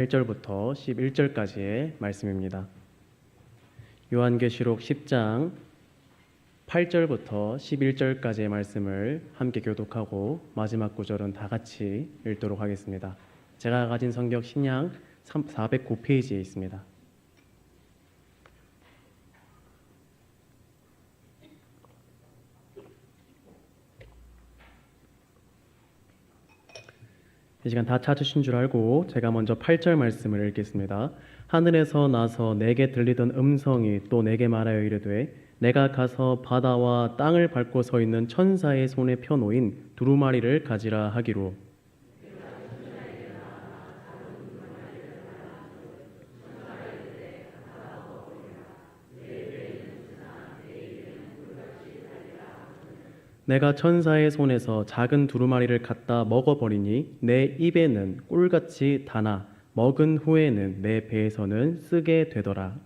1절부터 11절까지의 말씀입니다. 요한계시록 10장 8절부터 11절까지의 말씀을 함께 교독하고 마지막 구절은 다 같이 읽도록 하겠습니다. 제가 가진 성경 신약 409페이지에 있습니다. 이 시간 다 찾으신 줄 알고 제가 먼저 8절 말씀을 읽겠습니다. 하늘에서 나서 내게 들리던 음성이 또 내게 말하여 이르되 내가 가서 바다와 땅을 밟고 서 있는 천사의 손에 펴놓인 두루마리를 가지라 하기로 내가 천사의 손에서 작은 두루마리를 갖다 먹어버리니 내 입에는 꿀같이 다나 먹은 후에는 내 배에서는 쓰게 되더라.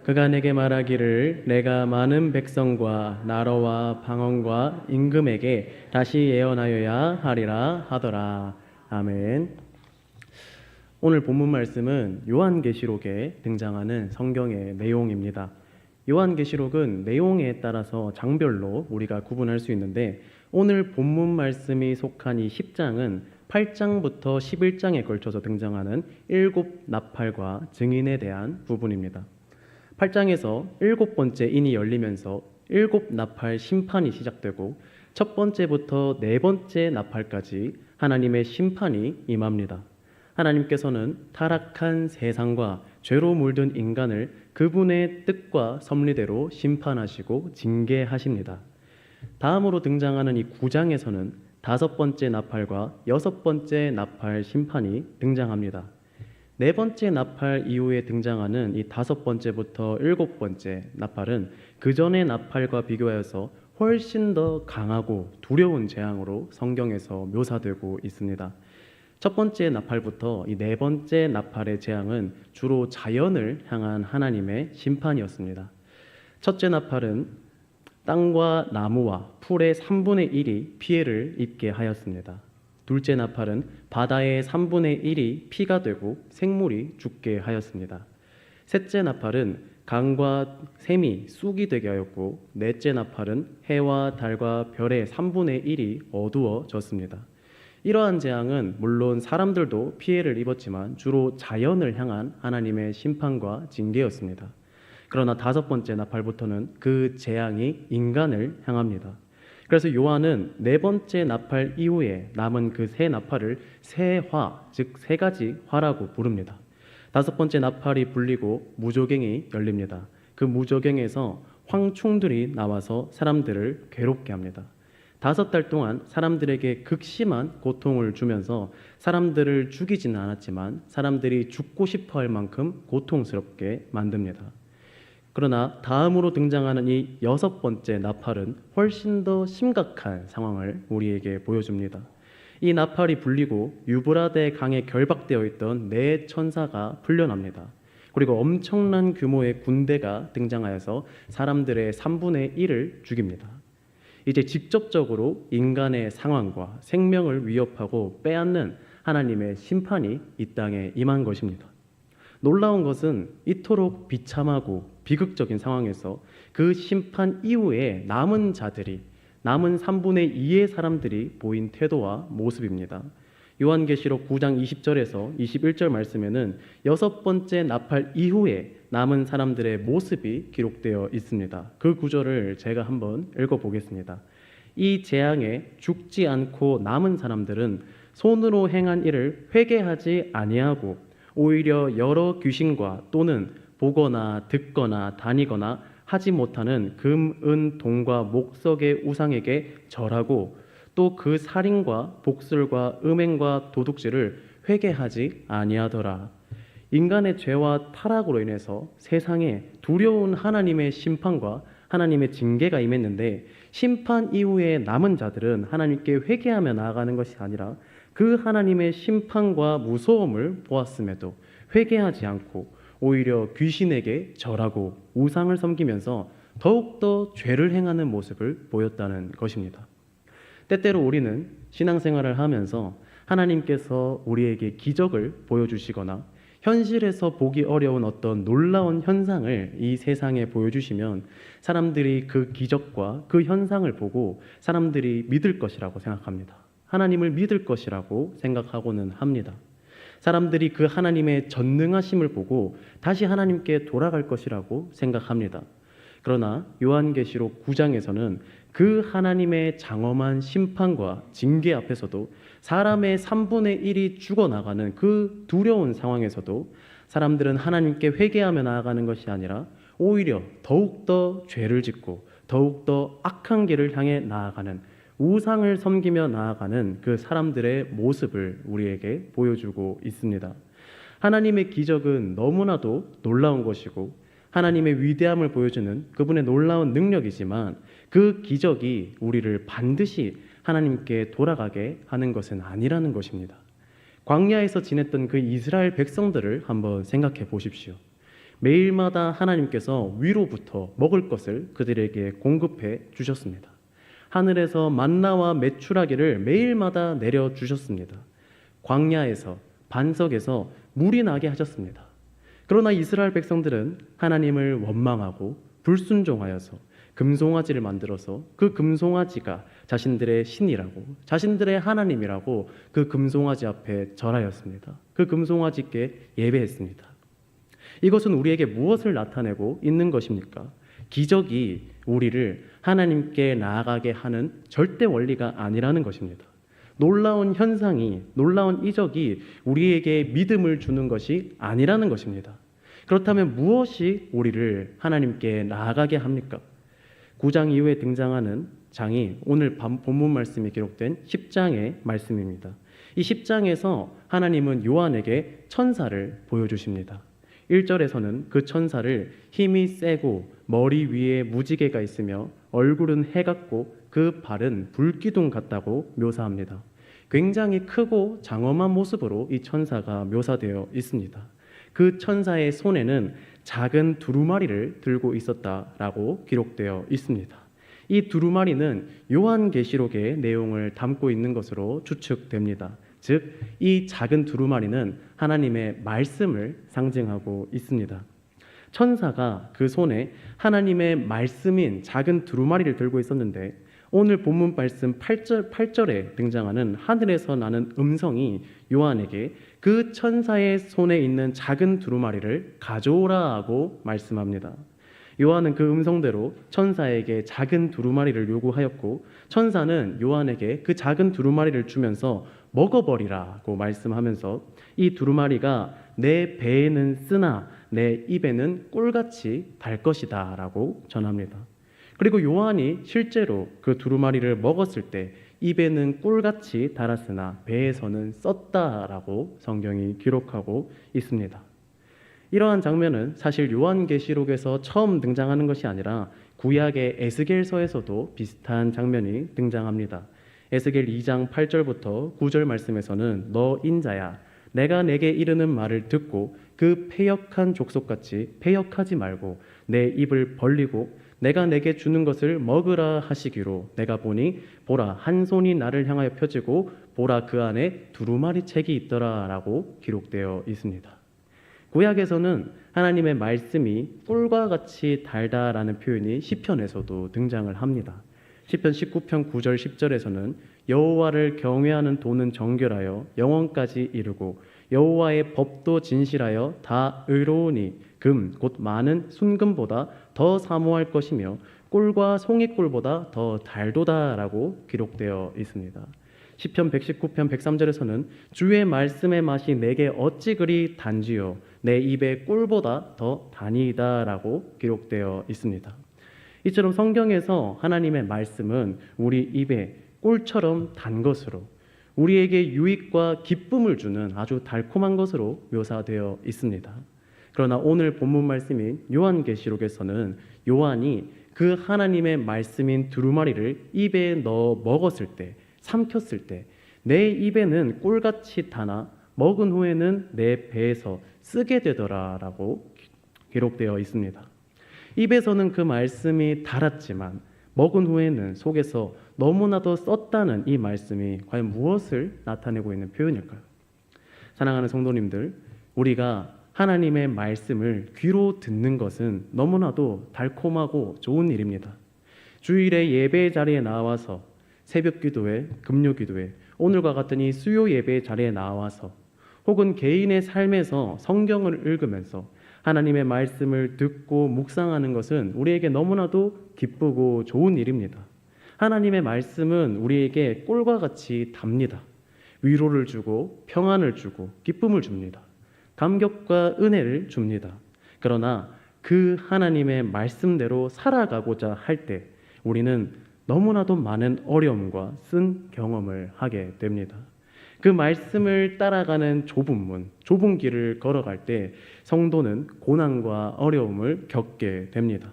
그가 내게 말하기를 내가 많은 백성과 나라와 방언과 임금에게 다시 예언하여야 하리라 하더라. 아멘. 오늘 본문 말씀은 요한계시록에 등장하는 성경의 내용입니다. 요한계시록은 내용에 따라서 장별로 우리가 구분할 수 있는데 오늘 본문 말씀이 속한 이 10장은 8장부터 11장에 걸쳐서 등장하는 7나팔과 증인에 대한 부분입니다. 8장에서 7번째 인이 열리면서 7나팔 심판이 시작되고 첫 번째부터 네 번째 나팔까지 하나님의 심판이 임합니다. 하나님께서는 타락한 세상과 죄로 물든 인간을 그분의 뜻과 섭리대로 심판하시고 징계하십니다. 다음으로 등장하는 이 9장에서는 5번째 나팔과 6번째 나팔 심판이 등장합니다. 네 번째 나팔 이후에 등장하는 이 5번째부터 7번째 나팔은 그 전의 나팔과 비교하여서 훨씬 더 강하고 두려운 재앙으로 성경에서 묘사되고 있습니다. 첫 번째 나팔부터 이 네 번째 나팔의 재앙은 주로 자연을 향한 하나님의 심판이었습니다. 첫째 나팔은 땅과 나무와 풀의 3분의 1이 피해를 입게 하였습니다. 둘째 나팔은 바다의 3분의 1이 피가 되고 생물이 죽게 하였습니다. 셋째 나팔은 강과 샘이 쑥이 되게 하였고 넷째 나팔은 해와 달과 별의 3분의 1이 어두워졌습니다. 이러한 재앙은 물론 사람들도 피해를 입었지만 주로 자연을 향한 하나님의 심판과 징계였습니다. 그러나 5번째 나팔부터는 그 재앙이 인간을 향합니다. 그래서 요한은 네 번째 나팔 이후에 남은 그 세 나팔을 세화, 즉 세 가지 화라고 부릅니다. 5번째 나팔이 불리고 무조갱이 열립니다. 그 무조갱에서 황충들이 나와서 사람들을 괴롭게 합니다. 5달 동안 사람들에게 극심한 고통을 주면서 사람들을 죽이지는 않았지만 사람들이 죽고 싶어 할 만큼 고통스럽게 만듭니다. 그러나 다음으로 등장하는 이 6번째 나팔은 훨씬 더 심각한 상황을 우리에게 보여줍니다. 이 나팔이 불리고 유브라데 강에 결박되어 있던 네 천사가 풀려납니다. 그리고 엄청난 규모의 군대가 등장하여서 사람들의 3분의 1을 죽입니다. 이제 직접적으로 인간의 상황과 생명을 위협하고 빼앗는 하나님의 심판이 이 땅에 임한 것입니다. 놀라운 것은 이토록 비참하고 비극적인 상황에서 그 심판 이후에 남은 자들이, 남은 3분의 2의 사람들이 보인 태도와 모습입니다. 요한계시록 9장 20절에서 21절 말씀에는 6번째 나팔 이후에 남은 사람들의 모습이 기록되어 있습니다. 그 구절을 제가 한번 읽어보겠습니다. 이 재앙에 죽지 않고 남은 사람들은 손으로 행한 일을 회개하지 아니하고 오히려 여러 귀신과 또는 보거나 듣거나 다니거나 하지 못하는 금, 은, 동과 목석의 우상에게 절하고 또 그 살인과 복술과 음행과 도둑질을 회개하지 아니하더라. 인간의 죄와 타락으로 인해서 세상에 두려운 하나님의 심판과 하나님의 징계가 임했는데 심판 이후에 남은 자들은 하나님께 회개하며 나아가는 것이 아니라 그 하나님의 심판과 무서움을 보았음에도 회개하지 않고 오히려 귀신에게 절하고 우상을 섬기면서 더욱더 죄를 행하는 모습을 보였다는 것입니다. 때때로 우리는 신앙생활을 하면서 하나님께서 우리에게 기적을 보여주시거나 현실에서 보기 어려운 어떤 놀라운 현상을 이 세상에 보여주시면 사람들이 그 기적과 그 현상을 보고 사람들이 믿을 것이라고 생각합니다. 하나님을 믿을 것이라고 생각하고는 합니다. 사람들이 그 하나님의 전능하심을 보고 다시 하나님께 돌아갈 것이라고 생각합니다. 그러나 요한계시록 9장에서는 그 하나님의 장엄한 심판과 징계 앞에서도 사람의 3분의 1이 죽어나가는 그 두려운 상황에서도 사람들은 하나님께 회개하며 나아가는 것이 아니라 오히려 더욱더 죄를 짓고 더욱더 악한 길을 향해 나아가는, 우상을 섬기며 나아가는 그 사람들의 모습을 우리에게 보여주고 있습니다. 하나님의 기적은 너무나도 놀라운 것이고 하나님의 위대함을 보여주는 그분의 놀라운 능력이지만 그 기적이 우리를 반드시 하나님께 돌아가게 하는 것은 아니라는 것입니다. 광야에서 지냈던 그 이스라엘 백성들을 한번 생각해 보십시오. 매일마다 하나님께서 위로부터 먹을 것을 그들에게 공급해 주셨습니다. 하늘에서 만나와 메추라기를 매일마다 내려주셨습니다. 광야에서, 반석에서 물이 나게 하셨습니다. 그러나 이스라엘 백성들은 하나님을 원망하고 불순종하여서 금송아지를 만들어서 그 금송아지가 자신들의 신이라고, 자신들의 하나님이라고 그 금송아지 앞에 절하였습니다. 그 금송아지께 예배했습니다. 이것은 우리에게 무엇을 나타내고 있는 것입니까? 기적이 우리를 하나님께 나아가게 하는 절대 원리가 아니라는 것입니다. 놀라운 현상이, 놀라운 이적이 우리에게 믿음을 주는 것이 아니라는 것입니다. 그렇다면 무엇이 우리를 하나님께 나아가게 합니까? 9장 이후에 등장하는 장이 오늘 본문 말씀이 기록된 10장의 말씀입니다. 이 10장에서 하나님은 요한에게 천사를 보여주십니다. 1절에서는 그 천사를 힘이 세고 머리 위에 무지개가 있으며 얼굴은 해 같고 그 발은 불기둥 같다고 묘사합니다. 굉장히 크고 장엄한 모습으로 이 천사가 묘사되어 있습니다. 그 천사의 손에는 작은 두루마리를 들고 있었다라고 기록되어 있습니다. 이 두루마리는 요한계시록의 내용을 담고 있는 것으로 추측됩니다. 즉, 이 작은 두루마리는 하나님의 말씀을 상징하고 있습니다. 천사가 그 손에 하나님의 말씀인 작은 두루마리를 들고 있었는데 오늘 본문 말씀 8절에 등장하는 하늘에서 나는 음성이 요한에게 그 천사의 손에 있는 작은 두루마리를 가져오라 하고 말씀합니다. 요한은 그 음성대로 천사에게 작은 두루마리를 요구하였고 천사는 요한에게 그 작은 두루마리를 주면서 먹어버리라고 말씀하면서 이 두루마리가 내 배에는 쓰나 내 입에는 꿀같이 달 것이다 라고 전합니다. 그리고 요한이 실제로 그 두루마리를 먹었을 때 입에는 꿀같이 달았으나 배에서는 썼다라고 성경이 기록하고 있습니다. 이러한 장면은 사실 요한계시록에서 처음 등장하는 것이 아니라 구약의 에스겔서에서도 비슷한 장면이 등장합니다. 에스겔 2장 8절부터 9절 말씀에서는 너 인자야 내가 내게 이르는 말을 듣고 그 패역한 족속같이 패역하지 말고 내 입을 벌리고 내가 내게 주는 것을 먹으라 하시기로 내가 보니 보라 한 손이 나를 향하여 펴지고 보라 그 안에 두루마리 책이 있더라 라고 기록되어 있습니다. 구약에서는 하나님의 말씀이 꿀과 같이 달다라는 표현이 시편에서도 등장을 합니다. 시편 19편 9절 10절에서는 여호와를 경외하는 도는 정결하여 영원까지 이르고 여호와의 법도 진실하여 다 의로우니 금 곧 많은 순금보다 더 사모할 것이며 꿀과 송이꿀보다 더 달도다라고 기록되어 있습니다. 시편 119편 103절에서는 주의 말씀의 맛이 내게 어찌 그리 단지요 내 입에 꿀보다 더 단이다라고 기록되어 있습니다. 이처럼 성경에서 하나님의 말씀은 우리 입에 꿀처럼 단 것으로 우리에게 유익과 기쁨을 주는 아주 달콤한 것으로 묘사되어 있습니다. 그러나 오늘 본문 말씀인 요한계시록에서는 요한이 그 하나님의 말씀인 두루마리를 입에 넣어 먹었을 때, 삼켰을 때 내 입에는 꿀같이 타나 먹은 후에는 내 배에서 쓰게 되더라라고 기록되어 있습니다. 입에서는 그 말씀이 달았지만 먹은 후에는 속에서 너무나도 썼다는 이 말씀이 과연 무엇을 나타내고 있는 표현일까요? 사랑하는 성도님들, 우리가 하나님의 말씀을 귀로 듣는 것은 너무나도 달콤하고 좋은 일입니다. 주일에 예배 자리에 나와서 새벽 기도회, 금요 기도회, 오늘과 같은 이 수요 예배 자리에 나와서 혹은 개인의 삶에서 성경을 읽으면서 하나님의 말씀을 듣고 묵상하는 것은 우리에게 너무나도 기쁘고 좋은 일입니다. 하나님의 말씀은 우리에게 꿀과 같이 답니다. 위로를 주고 평안을 주고 기쁨을 줍니다. 감격과 은혜를 줍니다. 그러나 그 하나님의 말씀대로 살아가고자 할 때 우리는 너무나도 많은 어려움과 쓴 경험을 하게 됩니다. 그 말씀을 따라가는 좁은 문, 좁은 길을 걸어갈 때 성도는 고난과 어려움을 겪게 됩니다.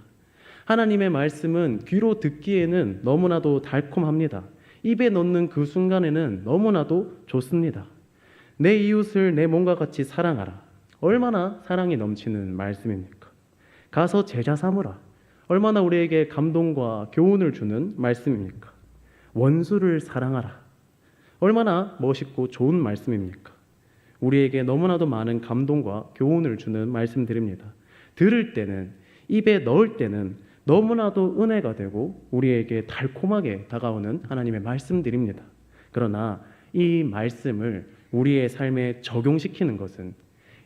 하나님의 말씀은 귀로 듣기에는 너무나도 달콤합니다. 입에 넣는 그 순간에는 너무나도 좋습니다. 내 이웃을 내 몸과 같이 사랑하라. 얼마나 사랑이 넘치는 말씀입니까? 가서 제자 삼으라. 얼마나 우리에게 감동과 교훈을 주는 말씀입니까? 원수를 사랑하라. 얼마나 멋있고 좋은 말씀입니까? 우리에게 너무나도 많은 감동과 교훈을 주는 말씀들입니다. 들을 때는, 입에 넣을 때는 너무나도 은혜가 되고 우리에게 달콤하게 다가오는 하나님의 말씀들입니다. 그러나 이 말씀을 우리의 삶에 적용시키는 것은,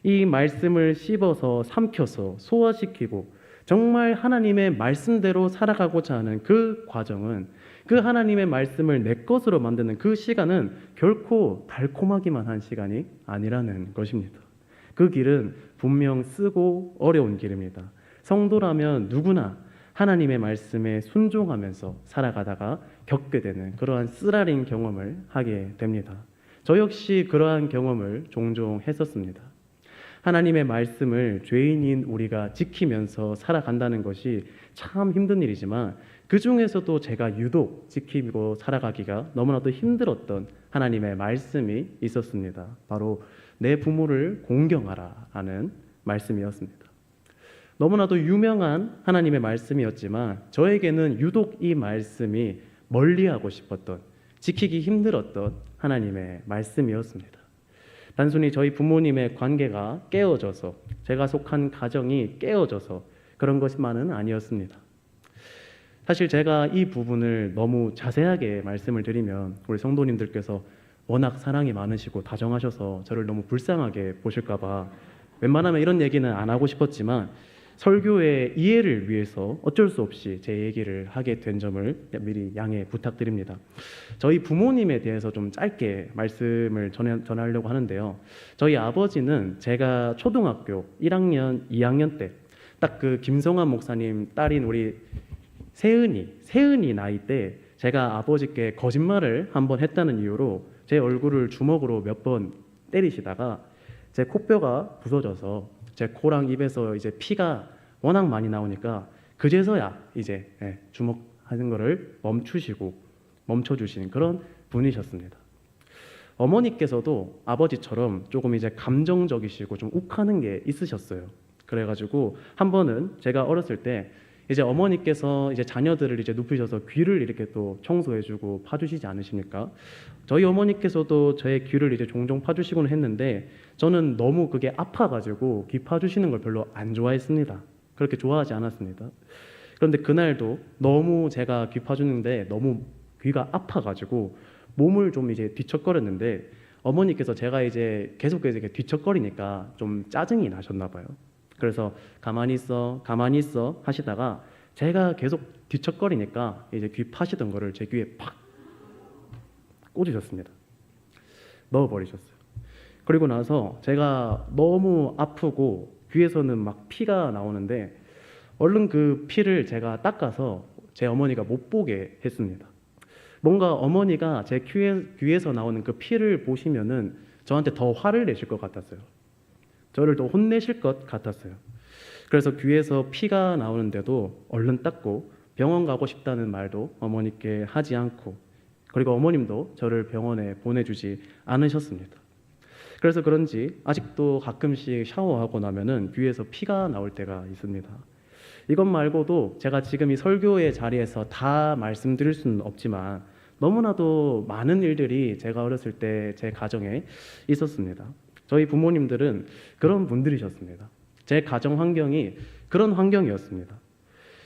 이 말씀을 씹어서 삼켜서 소화시키고 정말 하나님의 말씀대로 살아가고자 하는 그 과정은, 그 하나님의 말씀을 내 것으로 만드는 그 시간은 결코 달콤하기만 한 시간이 아니라는 것입니다. 그 길은 분명 쓰고 어려운 길입니다. 성도라면 누구나 하나님의 말씀에 순종하면서 살아가다가 겪게 되는 그러한 쓰라린 경험을 하게 됩니다. 저 역시 그러한 경험을 종종 했었습니다. 하나님의 말씀을 죄인인 우리가 지키면서 살아간다는 것이 참 힘든 일이지만 그 중에서도 제가 유독 지키고 살아가기가 너무나도 힘들었던 하나님의 말씀이 있었습니다. 바로 내 부모를 공경하라 하는 말씀이었습니다. 너무나도 유명한 하나님의 말씀이었지만 저에게는 유독 이 말씀이 멀리하고 싶었던, 지키기 힘들었던 하나님의 말씀이었습니다. 단순히 저희 부모님의 관계가 깨어져서, 제가 속한 가정이 깨어져서 그런 것만은 아니었습니다. 사실 제가 이 부분을 너무 자세하게 말씀을 드리면 우리 성도님들께서 워낙 사랑이 많으시고 다정하셔서 저를 너무 불쌍하게 보실까 봐 웬만하면 이런 얘기는 안 하고 싶었지만 설교의 이해를 위해서 어쩔 수 없이 제 얘기를 하게 된 점을 미리 양해 부탁드립니다. 저희 부모님에 대해서 좀 짧게 말씀을 전하려고 하는데요. 저희 아버지는 제가 초등학교 1학년, 2학년 때 딱 그 김성환 목사님 딸인 우리 세은이 나이 때 제가 아버지께 거짓말을 한번 했다는 이유로 제 얼굴을 주먹으로 몇 번 때리시다가 제 코뼈가 부서져서 제 코랑 입에서 이제 피가 워낙 많이 나오니까 그제서야 이제 주먹하는 거를 멈춰주신 그런 분이셨습니다. 어머니께서도 아버지처럼 조금 이제 감정적이시고 좀 욱하는 게 있으셨어요. 그래가지고 한 번은 제가 어렸을 때 이제 어머니께서 이제 자녀들을 이제 눕히셔서 귀를 이렇게 또 청소해주고 파주시지 않으십니까? 저희 어머니께서도 저의 귀를 이제 종종 파주시곤 했는데 저는 너무 그게 아파가지고 귀 파주시는 걸 별로 안 좋아했습니다. 그렇게 좋아하지 않았습니다. 그런데 그날도 너무 제가 귀 파주는데 너무 귀가 아파가지고 몸을 좀 이제 뒤척거렸는데 어머니께서 제가 이제 계속 이렇게 뒤척거리니까 좀 짜증이 나셨나 봐요. 그래서 가만히 있어 하시다가 제가 계속 뒤척거리니까 이제 귀 파시던 거를 제 귀에 팍 꽂으셨습니다. 넣어버리셨어요. 그리고 나서 제가 너무 아프고 귀에서는 막 피가 나오는데 얼른 그 피를 제가 닦아서 제 어머니가 못 보게 했습니다. 뭔가 어머니가 제 귀에서 나오는 그 피를 보시면은 저한테 더 화를 내실 것 같았어요. 저를 더 혼내실 것 같았어요. 그래서 귀에서 피가 나오는데도 얼른 닦고 병원 가고 싶다는 말도 어머니께 하지 않고, 그리고 어머님도 저를 병원에 보내주지 않으셨습니다. 그래서 그런지 아직도 가끔씩 샤워하고 나면은 귀에서 피가 나올 때가 있습니다. 이것 말고도 제가 지금 이 설교의 자리에서 다 말씀드릴 수는 없지만 너무나도 많은 일들이 제가 어렸을 때 제 가정에 있었습니다. 저희 부모님들은 그런 분들이셨습니다. 제 가정 환경이 그런 환경이었습니다.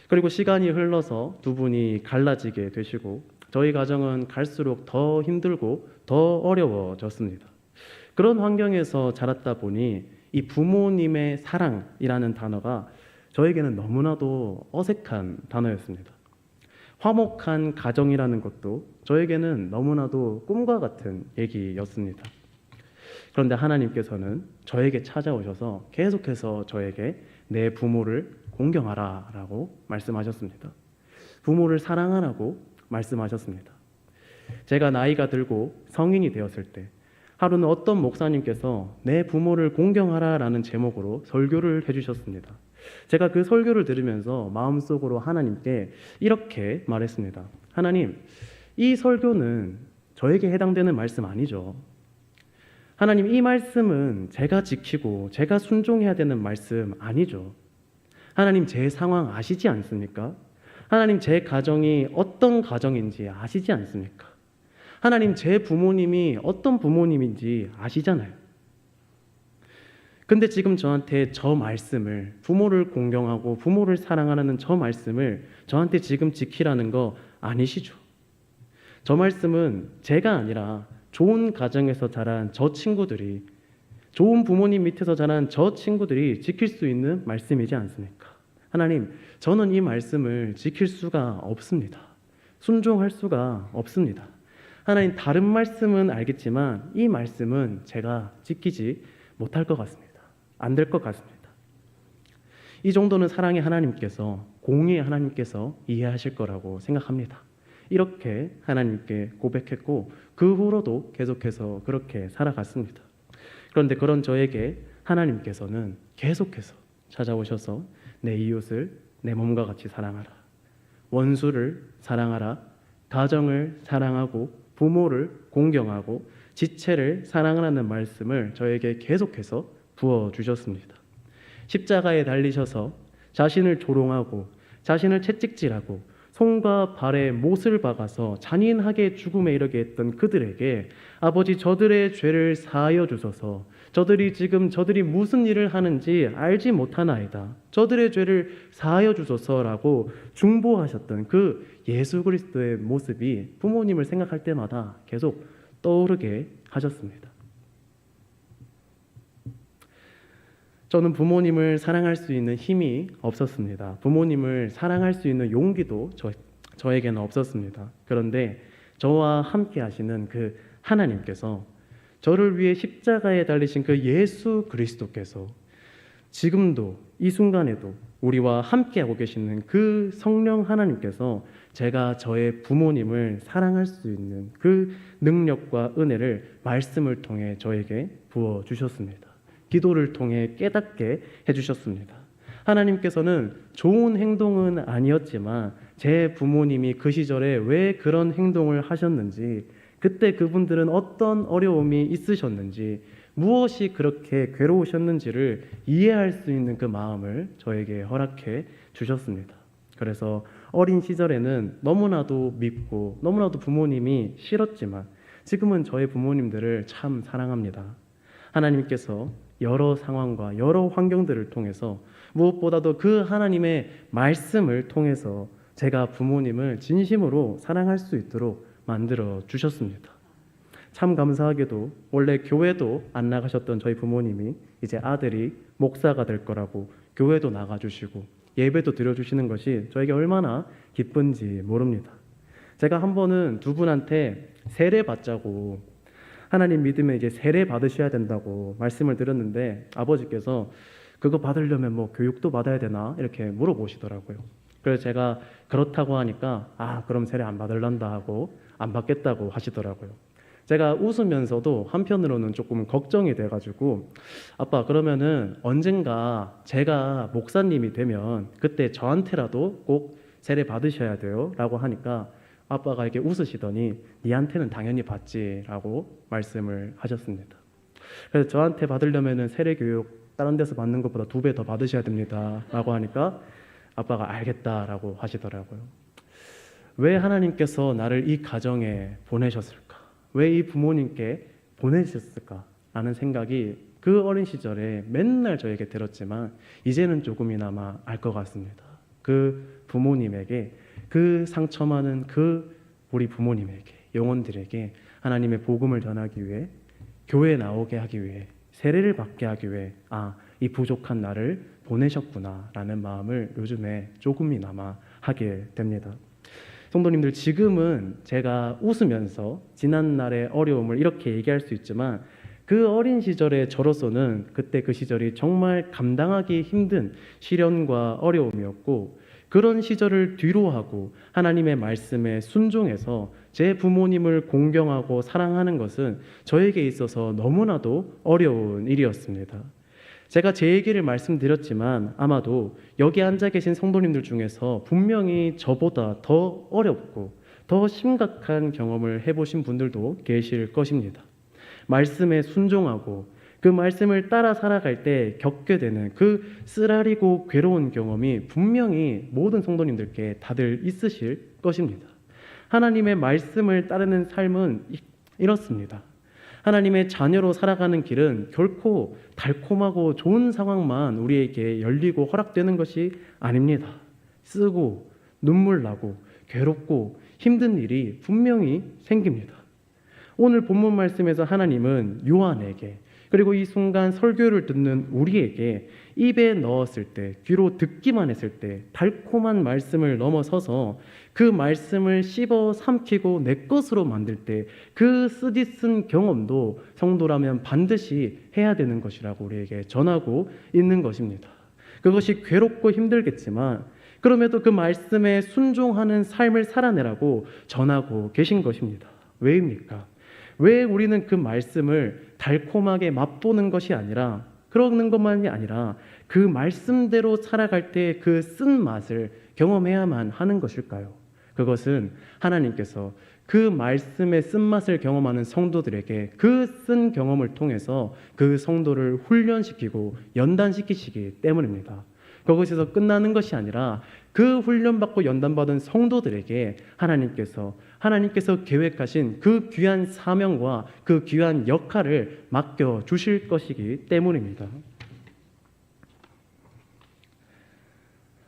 그리고 시간이 흘러서 두 분이 갈라지게 되시고 저희 가정은 갈수록 더 힘들고 더 어려워졌습니다. 그런 환경에서 자랐다 보니 이 부모님의 사랑이라는 단어가 저에게는 너무나도 어색한 단어였습니다. 화목한 가정이라는 것도 저에게는 너무나도 꿈과 같은 얘기였습니다. 그런데 하나님께서는 저에게 찾아오셔서 계속해서 저에게 내 부모를 공경하라 라고 말씀하셨습니다. 부모를 사랑하라고 말씀하셨습니다. 제가 나이가 들고 성인이 되었을 때 하루는 어떤 목사님께서 내 부모를 공경하라 라는 제목으로 설교를 해주셨습니다. 제가 그 설교를 들으면서 마음속으로 하나님께 이렇게 말했습니다. 하나님, 이 설교는 저에게 해당되는 말씀 아니죠. 하나님, 이 말씀은 제가 지키고 제가 순종해야 되는 말씀 아니죠. 하나님, 제 상황 아시지 않습니까? 하나님, 제 가정이 어떤 가정인지 아시지 않습니까? 하나님, 제 부모님이 어떤 부모님인지 아시잖아요. 근데 지금 저한테 저 말씀을, 부모를 공경하고 부모를 사랑하라는 저 말씀을 저한테 지금 지키라는 거 아니시죠? 저 말씀은 제가 아니라 좋은 가정에서 자란 저 친구들이, 좋은 부모님 밑에서 자란 저 친구들이 지킬 수 있는 말씀이지 않습니까? 하나님, 저는 이 말씀을 지킬 수가 없습니다. 순종할 수가 없습니다. 하나님, 다른 말씀은 알겠지만 이 말씀은 제가 지키지 못할 것 같습니다. 안 될 것 같습니다. 이 정도는 사랑의 하나님께서, 공의의 하나님께서 이해하실 거라고 생각합니다. 이렇게 하나님께 고백했고 그 후로도 계속해서 그렇게 살아갔습니다. 그런데 그런 저에게 하나님께서는 계속해서 찾아오셔서 내 이웃을 내 몸과 같이 사랑하라, 원수를 사랑하라, 가정을 사랑하고 부모를 공경하고 지체를 사랑하라는 말씀을 저에게 계속해서 부어주셨습니다. 십자가에 달리셔서 자신을 조롱하고 자신을 채찍질하고 손과 발에 못을 박아서 잔인하게 죽음에 이르게 했던 그들에게 아버지, 저들의 죄를 사하여 주소서, 저들이 무슨 일을 하는지 알지 못하나이다, 저들의 죄를 사하여 주소서라고 중보하셨던 그 예수 그리스도의 모습이 부모님을 생각할 때마다 계속 떠오르게 하셨습니다. 저는 부모님을 사랑할 수 있는 힘이 없었습니다. 부모님을 사랑할 수 있는 용기도 저에게는 없었습니다. 그런데 저와 함께 하시는 그 하나님께서, 저를 위해 십자가에 달리신 그 예수 그리스도께서 지금도 이 순간에도 우리와 함께하고 계시는 그 성령 하나님께서 제가 저의 부모님을 사랑할 수 있는 그 능력과 은혜를 말씀을 통해 저에게 부어주셨습니다. 기도를 통해 깨닫게 해주셨습니다. 하나님께서는 좋은 행동은 아니었지만 제 부모님이 그 시절에 왜 그런 행동을 하셨는지, 그때 그분들은 어떤 어려움이 있으셨는지, 무엇이 그렇게 괴로우셨는지를 이해할 수 있는 그 마음을 저에게 허락해 주셨습니다. 그래서 어린 시절에는 너무나도 밉고 너무나도 부모님이 싫었지만 지금은 저의 부모님들을 참 사랑합니다. 하나님께서 여러 상황과 여러 환경들을 통해서 무엇보다도 그 하나님의 말씀을 통해서 제가 부모님을 진심으로 사랑할 수 있도록 만들어 주셨습니다. 참 감사하게도 원래 교회도 안 나가셨던 저희 부모님이 이제 아들이 목사가 될 거라고 교회도 나가주시고 예배도 드려주시는 것이 저에게 얼마나 기쁜지 모릅니다. 제가 한 번은 두 분한테 세례 받자고, 하나님 믿으면 이제 세례 받으셔야 된다고 말씀을 드렸는데 아버지께서 그거 받으려면 뭐 교육도 받아야 되나 이렇게 물어보시더라고요. 그래서 제가 그렇다고 하니까 그럼 세례 안 받을란다 하고 안 받겠다고 하시더라고요. 제가 웃으면서도 한편으로는 조금 걱정이 돼가지고, 아빠, 그러면은 언젠가 제가 목사님이 되면 그때 저한테라도 꼭 세례 받으셔야 돼요 라고 하니까 아빠가 이렇게 웃으시더니 니한테는 당연히 받지 라고 말씀을 하셨습니다. 그래서 저한테 받으려면은 세례 교육 다른 데서 받는 것보다 2배 더 받으셔야 됩니다 라고 하니까 아빠가 알겠다라고 하시더라고요. 왜 하나님께서 나를 이 가정에 보내셨을까? 왜 이 부모님께 보내셨을까? 라는 생각이 그 그 어린 시절에 맨날 저에게 들었지만 이제는 조금이나마 알 것 같습니다. 그 부모님에게, 그 상처 많은 그 우리 부모님에게, 영혼들에게 하나님의 복음을 전하기 위해, 교회에 나오게 하기 위해, 세례를 받게 하기 위해 이 부족한 나를 보내셨구나 라는 마음을 요즘에 조금이나마 하게 됩니다. 성도님들, 지금은 제가 웃으면서 지난날의 어려움을 이렇게 얘기할 수 있지만 그 어린 시절의 저로서는 그때 그 시절이 정말 감당하기 힘든 시련과 어려움이었고, 그런 시절을 뒤로하고 하나님의 말씀에 순종해서 제 부모님을 공경하고 사랑하는 것은 저에게 있어서 너무나도 어려운 일이었습니다. 제가 제 얘기를 말씀드렸지만 아마도 여기 앉아 계신 성도님들 중에서 분명히 저보다 더 어렵고 더 심각한 경험을 해보신 분들도 계실 것입니다. 말씀에 순종하고 그 말씀을 따라 살아갈 때 겪게 되는 그 쓰라리고 괴로운 경험이 분명히 모든 성도님들께 다들 있으실 것입니다. 하나님의 말씀을 따르는 삶은 이렇습니다. 하나님의 자녀로 살아가는 길은 결코 달콤하고 좋은 상황만 우리에게 열리고 허락되는 것이 아닙니다. 쓰고 눈물 나고 괴롭고 힘든 일이 분명히 생깁니다. 오늘 본문 말씀에서 하나님은 요한에게, 그리고 이 순간 설교를 듣는 우리에게 입에 넣었을 때, 귀로 듣기만 했을 때 달콤한 말씀을 넘어서서 그 말씀을 씹어 삼키고 내 것으로 만들 때 그 쓰디쓴 경험도 성도라면 반드시 해야 되는 것이라고 우리에게 전하고 있는 것입니다. 그것이 괴롭고 힘들겠지만 그럼에도 그 말씀에 순종하는 삶을 살아내라고 전하고 계신 것입니다. 왜입니까? 왜 우리는 그 말씀을 달콤하게 맛보는 것이 아니라, 그러는 것만이 아니라 그 말씀대로 살아갈 때 그 쓴맛을 경험해야만 하는 것일까요? 그것은 하나님께서 그 말씀의 쓴맛을 경험하는 성도들에게 그 쓴 경험을 통해서 그 성도를 훈련시키고 연단시키시기 때문입니다. 그것에서 끝나는 것이 아니라 그 훈련받고 연단받은 성도들에게 하나님께서 계획하신 그 귀한 사명과 그 귀한 역할을 맡겨 주실 것이기 때문입니다.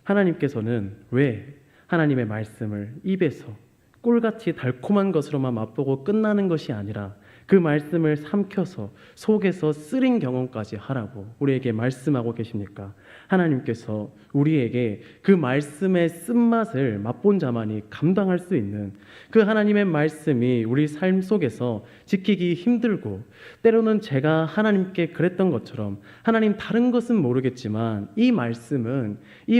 하나님께서는 왜 하나님의 말씀을 입에서 꿀같이 달콤한 것으로만 맛보고 끝나는 것이 아니라 그 말씀을 삼켜서 속에서 쓰린 경험까지 하라고 우리에게 말씀하고 계십니까? 하나님께서 우리에게 그 말씀의 쓴맛을 맛본 자만이 감당할 수 있는 그 하나님의 말씀이 우리 삶 속에서 지키기 힘들고, 때로는 제가 하나님께 그랬던 것처럼 하나님 다른 것은 모르겠지만 이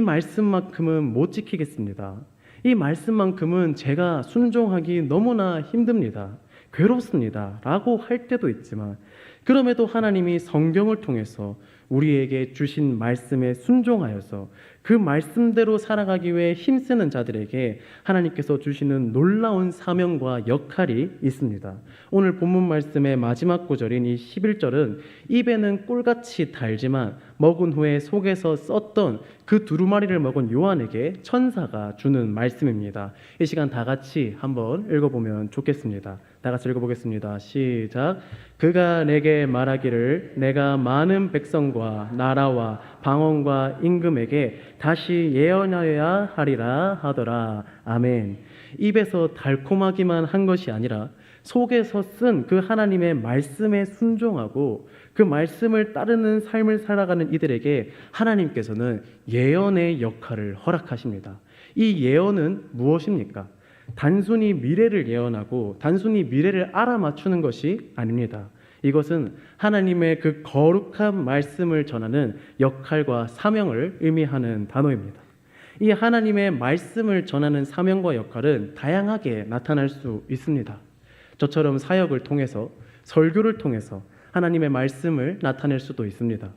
말씀만큼은 못 지키겠습니다. 이 말씀만큼은 제가 순종하기 너무나 힘듭니다. 괴롭습니다 라고 할 때도 있지만, 그럼에도 하나님이 성경을 통해서 우리에게 주신 말씀에 순종하여서 그 말씀대로 살아가기 위해 힘쓰는 자들에게 하나님께서 주시는 놀라운 사명과 역할이 있습니다. 오늘 본문 말씀의 마지막 구절인 이 11절은 입에는 꿀같이 달지만 먹은 후에 속에서 썼던 그 두루마리를 먹은 요한에게 천사가 주는 말씀입니다. 이 시간 다 같이 한번 읽어보면 좋겠습니다. 다 같이 읽어보겠습니다. 시작. 그가 내게 말하기를 내가 많은 백성과 나라와 방언과 임금에게 다시 예언하여야 하리라 하더라. 아멘. 입에서 달콤하기만 한 것이 아니라 속에서 쓴 그 하나님의 말씀에 순종하고 그 말씀을 따르는 삶을 살아가는 이들에게 하나님께서는 예언의 역할을 허락하십니다. 이 예언은 무엇입니까? 단순히 미래를 예언하고 단순히 미래를 알아맞추는 것이 아닙니다. 이것은 하나님의 그 거룩한 말씀을 전하는 역할과 사명을 의미하는 단어입니다. 이 하나님의 말씀을 전하는 사명과 역할은 다양하게 나타날 수 있습니다. 저처럼 사역을 통해서, 설교를 통해서 하나님의 말씀을 나타낼 수도 있습니다.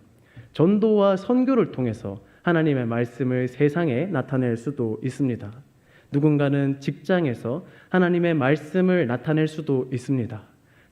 전도와 선교를 통해서 하나님의 말씀을 세상에 나타낼 수도 있습니다. 누군가는 직장에서 하나님의 말씀을 나타낼 수도 있습니다.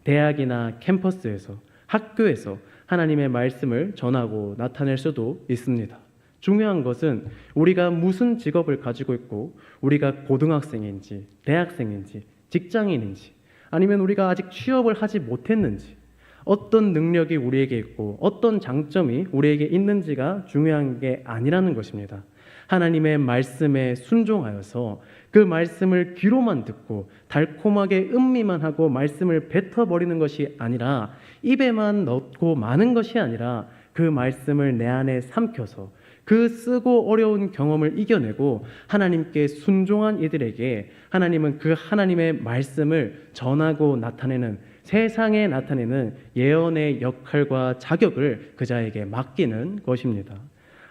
대학이나 캠퍼스에서, 학교에서 하나님의 말씀을 전하고 나타낼 수도 있습니다. 중요한 것은 우리가 무슨 직업을 가지고 있고, 우리가 고등학생인지 대학생인지 직장인인지, 아니면 우리가 아직 취업을 하지 못했는지, 어떤 능력이 우리에게 있고 어떤 장점이 우리에게 있는지가 중요한 게 아니라는 것입니다. 하나님의 말씀에 순종하여서 그 말씀을 귀로만 듣고 달콤하게 음미만 하고 말씀을 뱉어버리는 것이 아니라, 입에만 넣고 마는 것이 아니라 그 말씀을 내 안에 삼켜서 그 쓰고 어려운 경험을 이겨내고 하나님께 순종한 이들에게 하나님은 그 하나님의 말씀을 전하고 나타내는, 세상에 나타내는 예언의 역할과 자격을 그 자에게 맡기는 것입니다.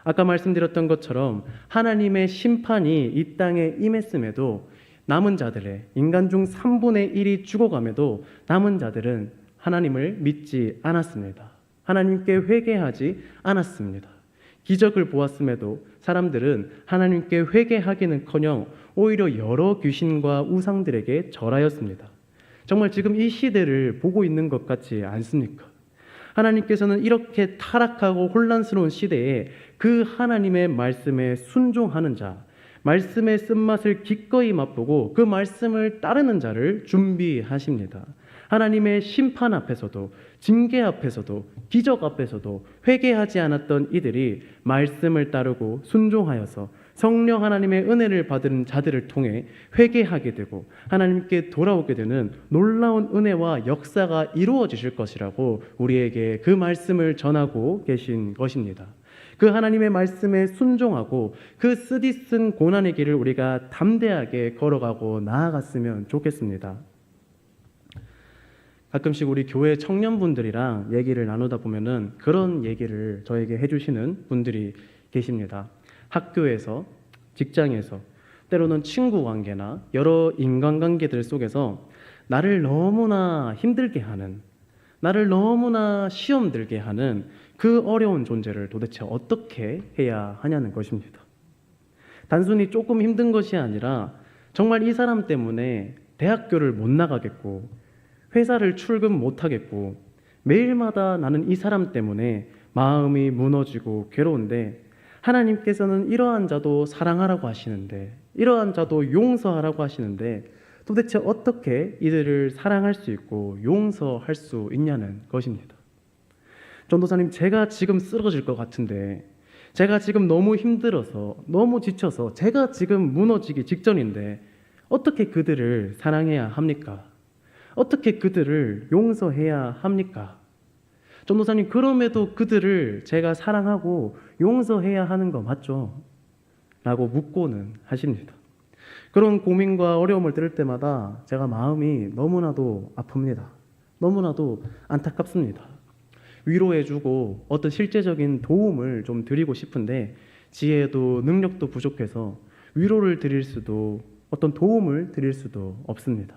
아까 말씀드렸던 것처럼 하나님의 심판이 이 땅에 임했음에도 남은 자들의, 인간 중 3분의 1이 죽어감에도 남은 자들은 하나님을 믿지 않았습니다. 하나님께 회개하지 않았습니다. 기적을 보았음에도 사람들은 하나님께 회개하기는커녕 오히려 여러 귀신과 우상들에게 절하였습니다. 정말 지금 이 시대를 보고 있는 것 같지 않습니까? 하나님께서는 이렇게 타락하고 혼란스러운 시대에 그 하나님의 말씀에 순종하는 자, 말씀의 쓴맛을 기꺼이 맛보고 그 말씀을 따르는 자를 준비하십니다. 하나님의 심판 앞에서도, 징계 앞에서도, 기적 앞에서도 회개하지 않았던 이들이 말씀을 따르고 순종하여서 성령 하나님의 은혜를 받은 자들을 통해 회개하게 되고 하나님께 돌아오게 되는 놀라운 은혜와 역사가 이루어지실 것이라고 우리에게 그 말씀을 전하고 계신 것입니다. 그 하나님의 말씀에 순종하고 그 쓰디쓴 고난의 길을 우리가 담대하게 걸어가고 나아갔으면 좋겠습니다. 가끔씩 우리 교회 청년분들이랑 얘기를 나누다 보면은 그런 얘기를 저에게 해주시는 분들이 계십니다. 학교에서, 직장에서, 때로는 친구 관계나 여러 인간관계들 속에서 나를 너무나 힘들게 하는, 나를 너무나 시험 들게 하는 그 어려운 존재를 도대체 어떻게 해야 하냐는 것입니다. 단순히 조금 힘든 것이 아니라 정말 이 사람 때문에 대학교를 못 나가겠고 회사를 출근 못 하겠고 매일마다 나는 이 사람 때문에 마음이 무너지고 괴로운데 하나님께서는 이러한 자도 사랑하라고 하시는데, 이러한 자도 용서하라고 하시는데 도대체 어떻게 이들을 사랑할 수 있고 용서할 수 있냐는 것입니다. 전도사님, 제가 지금 쓰러질 것 같은데, 제가 지금 너무 힘들어서, 너무 지쳐서 제가 지금 무너지기 직전인데 어떻게 그들을 사랑해야 합니까? 어떻게 그들을 용서해야 합니까? 전도사님, 그럼에도 그들을 제가 사랑하고 용서해야 하는 거 맞죠? 라고 묻고는 하십니다. 그런 고민과 어려움을 들을 때마다 제가 마음이 너무나도 아픕니다. 너무나도 안타깝습니다. 위로해주고 어떤 실제적인 도움을 좀 드리고 싶은데 지혜도 능력도 부족해서 위로를 드릴 수도 어떤 도움을 드릴 수도 없습니다.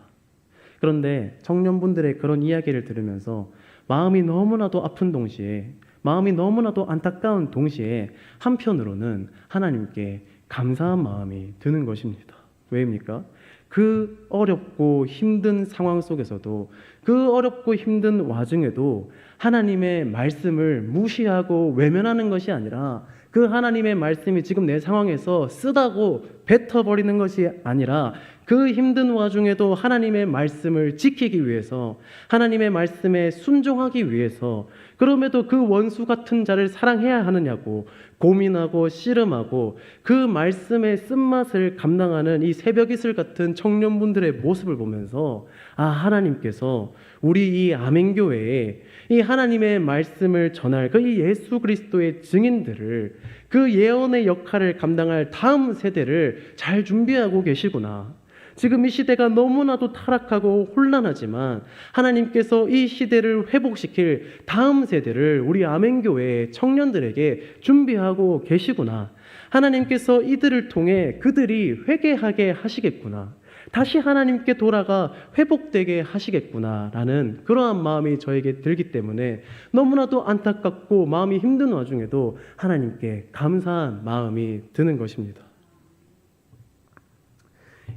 그런데 청년분들의 그런 이야기를 들으면서 마음이 너무나도 아픈 동시에, 마음이 너무나도 안타까운 동시에 한편으로는 하나님께 감사한 마음이 드는 것입니다. 왜입니까? 그 어렵고 힘든 상황 속에서도, 그 어렵고 힘든 와중에도 하나님의 말씀을 무시하고 외면하는 것이 아니라, 그 하나님의 말씀이 지금 내 상황에서 쓰다고 뱉어버리는 것이 아니라 그 힘든 와중에도 하나님의 말씀을 지키기 위해서, 하나님의 말씀에 순종하기 위해서, 그럼에도 그 원수 같은 자를 사랑해야 하느냐고 고민하고 씨름하고 그 말씀의 쓴맛을 감당하는 이 새벽 이슬 같은 청년분들의 모습을 보면서, 아, 하나님께서 우리 이 아멘교회에 이 하나님의 말씀을 전할 그 이 예수 그리스도의 증인들을, 그 예언의 역할을 감당할 다음 세대를 잘 준비하고 계시구나. 지금 이 시대가 너무나도 타락하고 혼란하지만 하나님께서 이 시대를 회복시킬 다음 세대를 우리 아멘교회 청년들에게 준비하고 계시구나. 하나님께서 이들을 통해 그들이 회개하게 하시겠구나. 다시 하나님께 돌아가 회복되게 하시겠구나라는 그러한 마음이 저에게 들기 때문에 너무나도 안타깝고 마음이 힘든 와중에도 하나님께 감사한 마음이 드는 것입니다.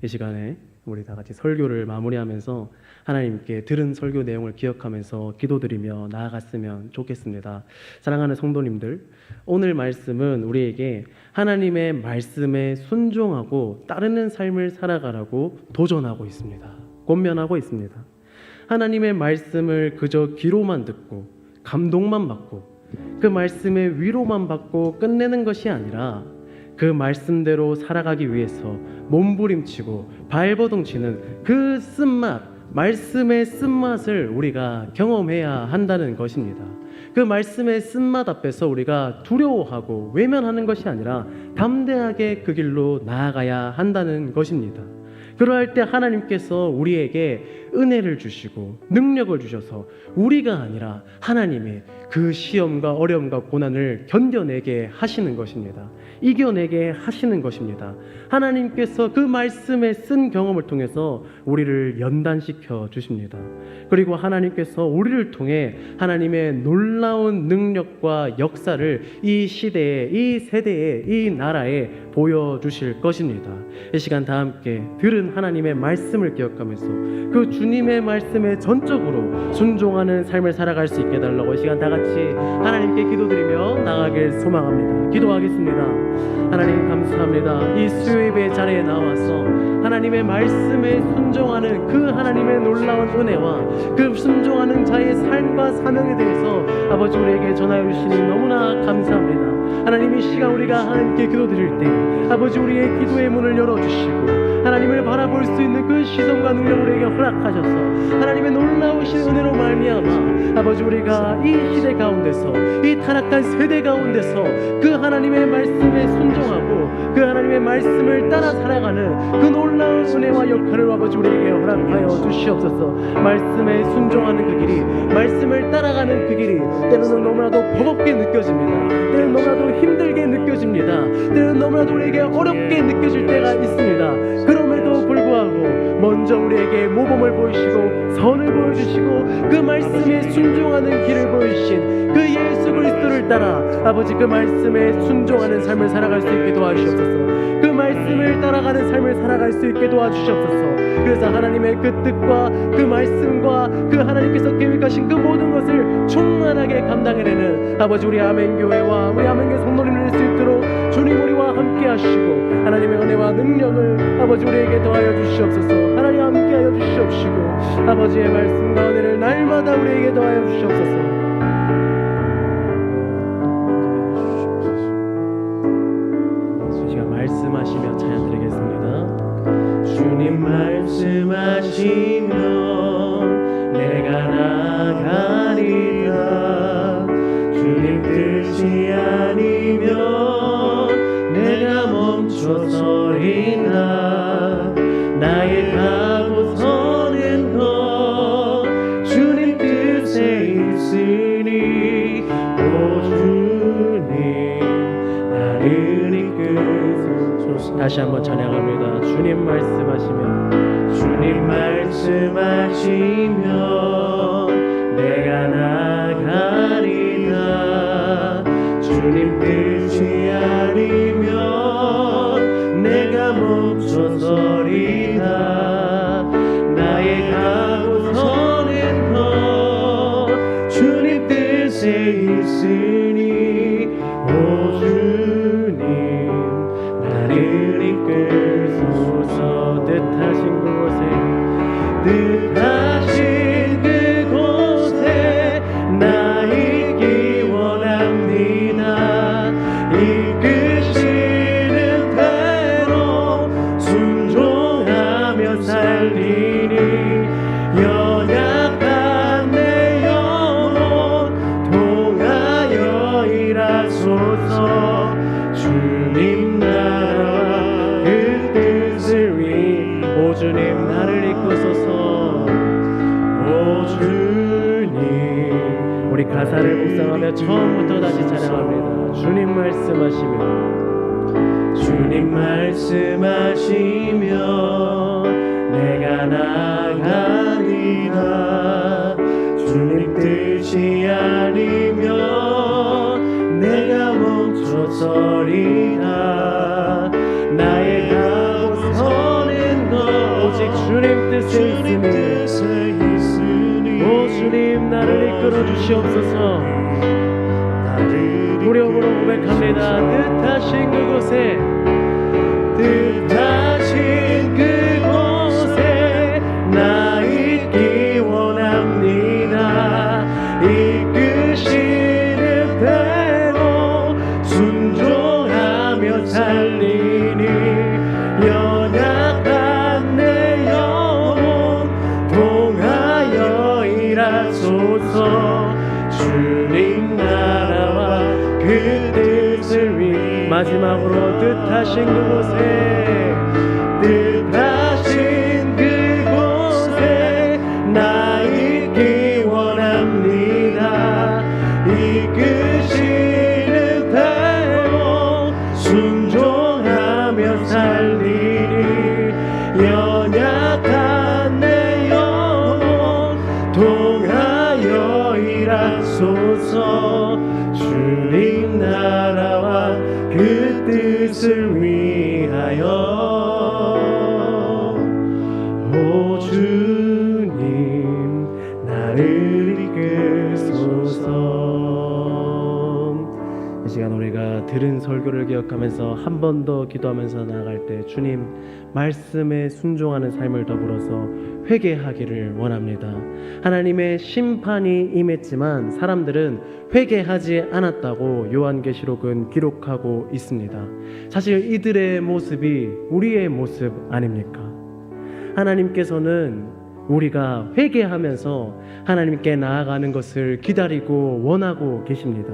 이 시간에 우리 다 같이 설교를 마무리하면서 하나님께 들은 설교 내용을 기억하면서 기도드리며 나아갔으면 좋겠습니다. 사랑하는 성도님들, 오늘 말씀은 우리에게 하나님의 말씀에 순종하고 따르는 삶을 살아가라고 도전하고 있습니다. 권면하고 있습니다. 하나님의 말씀을 그저 귀로만 듣고 감동만 받고 그 말씀의 위로만 받고 끝내는 것이 아니라 그 말씀대로 살아가기 위해서 몸부림치고 발버둥치는 그 쓴맛, 말씀의 쓴맛을 우리가 경험해야 한다는 것입니다. 그 말씀의 쓴맛 앞에서 우리가 두려워하고 외면하는 것이 아니라 담대하게 그 길로 나아가야 한다는 것입니다. 그러할 때 하나님께서 우리에게 은혜를 주시고 능력을 주셔서 우리가 아니라 하나님의 그 시험과 어려움과 고난을 견뎌내게 하시는 것입니다. 이겨내게 하시는 것입니다. 하나님께서 그 말씀에 쓴 경험을 통해서 우리를 연단시켜 주십니다. 그리고 하나님께서 우리를 통해 하나님의 놀라운 능력과 역사를 이 시대에, 이 세대에, 이 나라에 보여주실 것입니다. 이 시간 다 함께 들은 하나님의 말씀을 기억하면서 그 주님의 말씀에 전적으로 순종하는 삶을 살아갈 수 있게 해달라고 이 시간 다 같이 하나님께 기도드리며 나가길 소망합니다. 기도하겠습니다. 하나님 감사합니다. 이 수요예배 자리에 나와서 하나님의 말씀에 순종하는 그 하나님의 놀라운 은혜와 그 순종하는 자의 삶과 사명에 대해서 아버지 우리에게 전하여 주시니 너무나 감사합니다. 하나님 이 시간 우리가 하나님께 기도드릴 때 아버지 우리의 기도의 문을 열어주시고 하나님을 바라볼 수 있는 그 시선과 능력을 우리에게 허락하셔서 하나님의 놀라우신 은혜로 말미암아 아버지 우리가 이 시대 가운데서 이 타락한 세대 가운데서 그 하나님의 말씀에 순종하고 그 하나님의 말씀을 따라 살아가는 그 놀라운 은혜와 역할을 아버지 우리에게 허락하여 주시옵소서. 말씀에 순종하는 그 길이, 말씀을 따라가는 그 길이 때로는 너무나도 버겁게 느껴집니다. 때로는 너무나도 힘들게 느껴집니다. 때로는 너무나도 우리에게 어렵게 느껴질 때가 있습니다. 그럼에도 불구하고 먼저 우리에게 모범을 보이시고 선을 보여주시고 그 말씀에 순종하는 길을 보이신 그 예수 그리스도를 따라 아버지 그 말씀에 순종하는 삶을 살아갈 수 있게 도와주시옵소서. 그 말씀을 따라가는 삶을 살아갈 수 있게 도와주시옵소서. 그래서 하나님의 그 뜻과 그 말씀과 그 하나님께서 계획하신 그 모든 것을 충만하게 감당해내는 아버지 우리 아멘교회와 우리 아멘교회 성도님을 낼 수 있도록 주님 우리와 함께 하시고 하나님의 은혜와 능력을 아버지 우리에게 더하여 주시옵소서. 하나님 함께하여 주시옵시고 아버지의 말씀과 은혜를 날마다 우리에게 더하여 주시옵소서. 말씀하시며 찬양 드리겠습니다. 주님 말씀하시면 내가 나가리라. 주님 뜻이 아니면 내가 멈춰서리라. 나의 가고 서는 것 주님 뜻에 있으니 오 주님 나를 다시 한번 찬양합니다. 주님 말씀하시면 주님 말씀하시면 내가 나가리라. 주님 뜻이 아니면 내가 멈춰서리라. 나의 가고 서는 것 주님 뜻에 있으니 오 주님 나를 이끌소서. 뜻하신 그곳에 나 있기 원합니다. 이끄시는 대로 순종하며 살리니 연약한 내 영혼 통하여 일하소서. 주님 나라 그 뜻을 위해 오 주님 나를 이끄소서. 오 주님 우리 가사를 묵상하며 처음부터 다시 찬양합니다. 주님 말씀하시면 주님 말씀하시면 내가 나가리라. 주님 뜻이 아니면 내가 멈춰서리라. 나의 가고 서는 것 오직 주님 뜻에 있으니 오 주님 나를 이끌어 주시옵소서. 무력으로 고백합니다. 뜻하신 그곳에 나 있기 원합니다. 순종하며 살리니 연약한 내 영혼 통하여 일하소서. 주님 나라와 그 뜻을 위해 마지막으로 뜻하신 그곳에 나 있기 원합니다. 이끄시는 대로 순종하며 살리니 연약한 내 영혼 통하여 일하소서. 주님 나라와 그 뜻을 위하여. 오 주님 나를 이끄소서. 이 시간 우리가 들은 설교를 기억하면서 한 번 더 기도하면서 나아갈 때 주님 말씀에 순종하는 삶을 더불어서 회개하기를 원합니다. 하나님의 심판이 임했지만 사람들은 회개하지 않았다고 요한계시록은 기록하고 있습니다. 사실 이들의 모습이 우리의 모습 아닙니까? 하나님께서는 우리가 회개하면서 하나님께 나아가는 것을 기다리고 원하고 계십니다.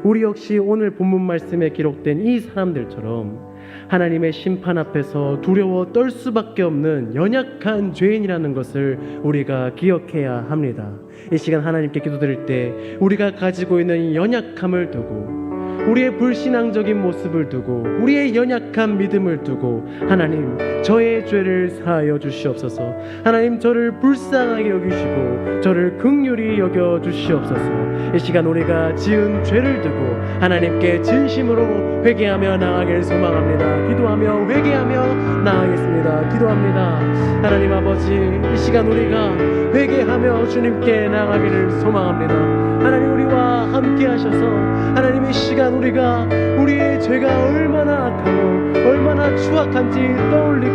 우리 역시 오늘 본문 말씀에 기록된 이 사람들처럼 하나님의 심판 앞에서 두려워 떨 수밖에 없는 연약한 죄인이라는 것을 우리가 기억해야 합니다. 이 시간 하나님께 기도드릴 때 우리가 가지고 있는 이 연약함을 두고 우리의 불신앙적인 모습을 두고 우리의 연약한 믿음을 두고 하나님 저의 죄를 사하여 주시옵소서. 하나님 저를 불쌍하게 여기시고 저를 긍휼히 여겨 주시옵소서. 이 시간 우리가 지은 죄를 두고 하나님께 진심으로 회개하며 나아가길 소망합니다. 기도하며 회개하며 나아가겠습니다. 기도합니다. 하나님 아버지 이 시간 우리가 회개하며 주님께 나아가기를 소망합니다. 하나님 우리와 함께 하셔서 하나님 이 시간 우리가 우리의 죄가 얼마나 악하고 얼마나 추악한지 떠올리고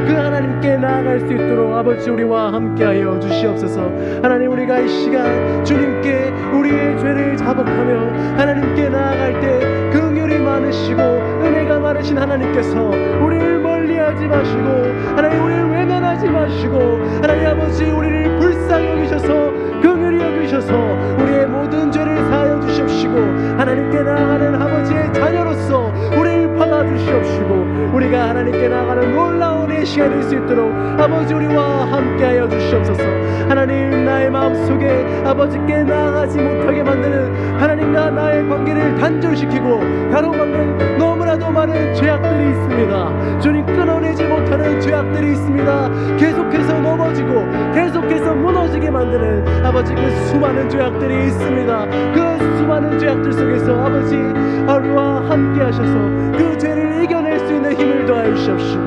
그 하나님께 나아갈 수 있도록 아버지 우리와 함께하여 주시옵소서. 하나님 우리가 이 시간 주님께 우리의 죄를 자복하며 하나님께 나아갈 때 긍휼이 많으시고 은혜가 많으신 하나님께서 우리를 멀리하지 마시고 하나님 우리를 외면하지 마시고 하나님 아버지 우리를 불쌍히 여기셔서 긍휼히 여기셔서 우리의 모든 죄를 사하여 주시옵시고 하나님께 나아가는 아버지의 자녀로서 우리를 받아주시옵시고 우리가 하나님께 나아가는 놀라운 이 시간이 될 수 있도록 아버지 우리와 함께하여 주시옵소서. 하나님 나의 마음속에 아버지께 나아가지 못하게 만드는 하나님과 나의 관계를 단절시키고 가로막는 너무나도 많은 죄악들이 있습니다. 주님 끊어내지 못하는 죄악들이 있습니다. 계속해서 넘어지고 계속해서 무너지게 만드는 아버지 그 수많은 죄악들이 있습니다. 그 수많은 죄악들 속에서 아버지 우리와 함께 하셔서 그 죄를 이겨낼 수 있는 힘을 더하여 주시옵시고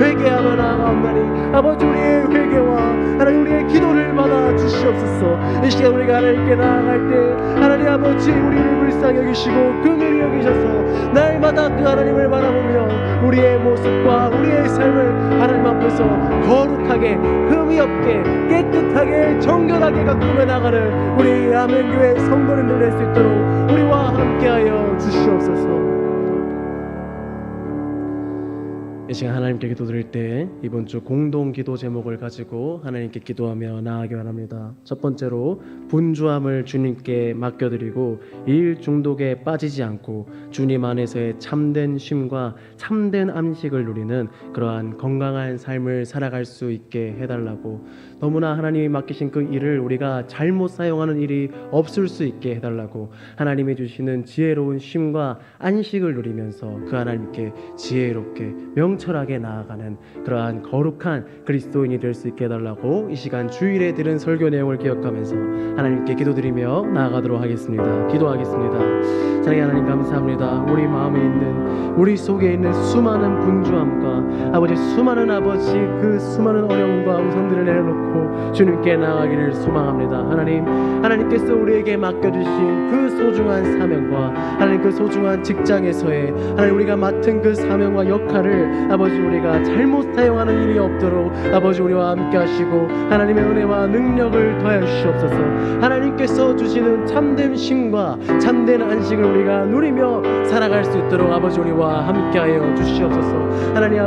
회개하며 나아가옵나니 아버지 우리의 회개와 하나님 우리의 기도를 받아 주시옵소서. 이 시간 우리가 하나님께 나아갈 때 하나님 아버지 우리를 불쌍히 여기시고 긍휼히 여기셔서 날마다 그 하나님을 바라보며 우리의 모습과 우리의 삶을 하나님 앞에서 거룩하게 흠이 없게 깨끗하게 정결하게 가꾸며 나가는 우리 아멘교회 성도님들 될 수 있도록 우리와 함께하여 주시옵소서. 이 시간 하나님께 기도드릴 때 이번 주 공동 기도 제목을 가지고 하나님께 기도하며 나아가기 원합니다. 첫 번째로 분주함을 주님께 맡겨드리고 일 중독에 빠지지 않고 주님 안에서의 참된 쉼과 참된 안식을 누리는 그러한 건강한 삶을 살아갈 수 있게 해달라고, 너무나 하나님이 맡기신 그 일을 우리가 잘못 사용하는 일이 없을 수 있게 해달라고, 하나님이 주시는 지혜로운 쉼과 안식을 누리면서 그 하나님께 지혜롭게 명철하게 나아가는 그러한 거룩한 그리스도인이 될 수 있게 해달라고 이 시간 주일에 들은 설교 내용을 기억하면서 하나님께 기도드리며 나아가도록 하겠습니다. 기도하겠습니다. 사랑의 하나님 감사합니다. 우리 마음에 있는 우리 속에 있는 수많은 분주함과 아버지 수많은 아버지 그 수많은 어려움과 우선들을 내려놓고 주님께 나아가기를 소망합니다. 하나님께서 우리에게 맡겨주신 그 소중한 사명과 하나님 그 소중한 직장에서의 하나님 우리가 맡은 그 사명과 역할을 아버지 우리가 잘못 사용하는 일이 없도록 아버지 우리와 함께 하시고 하나님의 은혜와 능력을 더하여 주시옵소서. 하나님께서 주시는 참된 쉼과 참된 안식을 우리가 누리며 살아갈 수 있도록 아버지 우리와 함께하여 주시옵소서. 하나님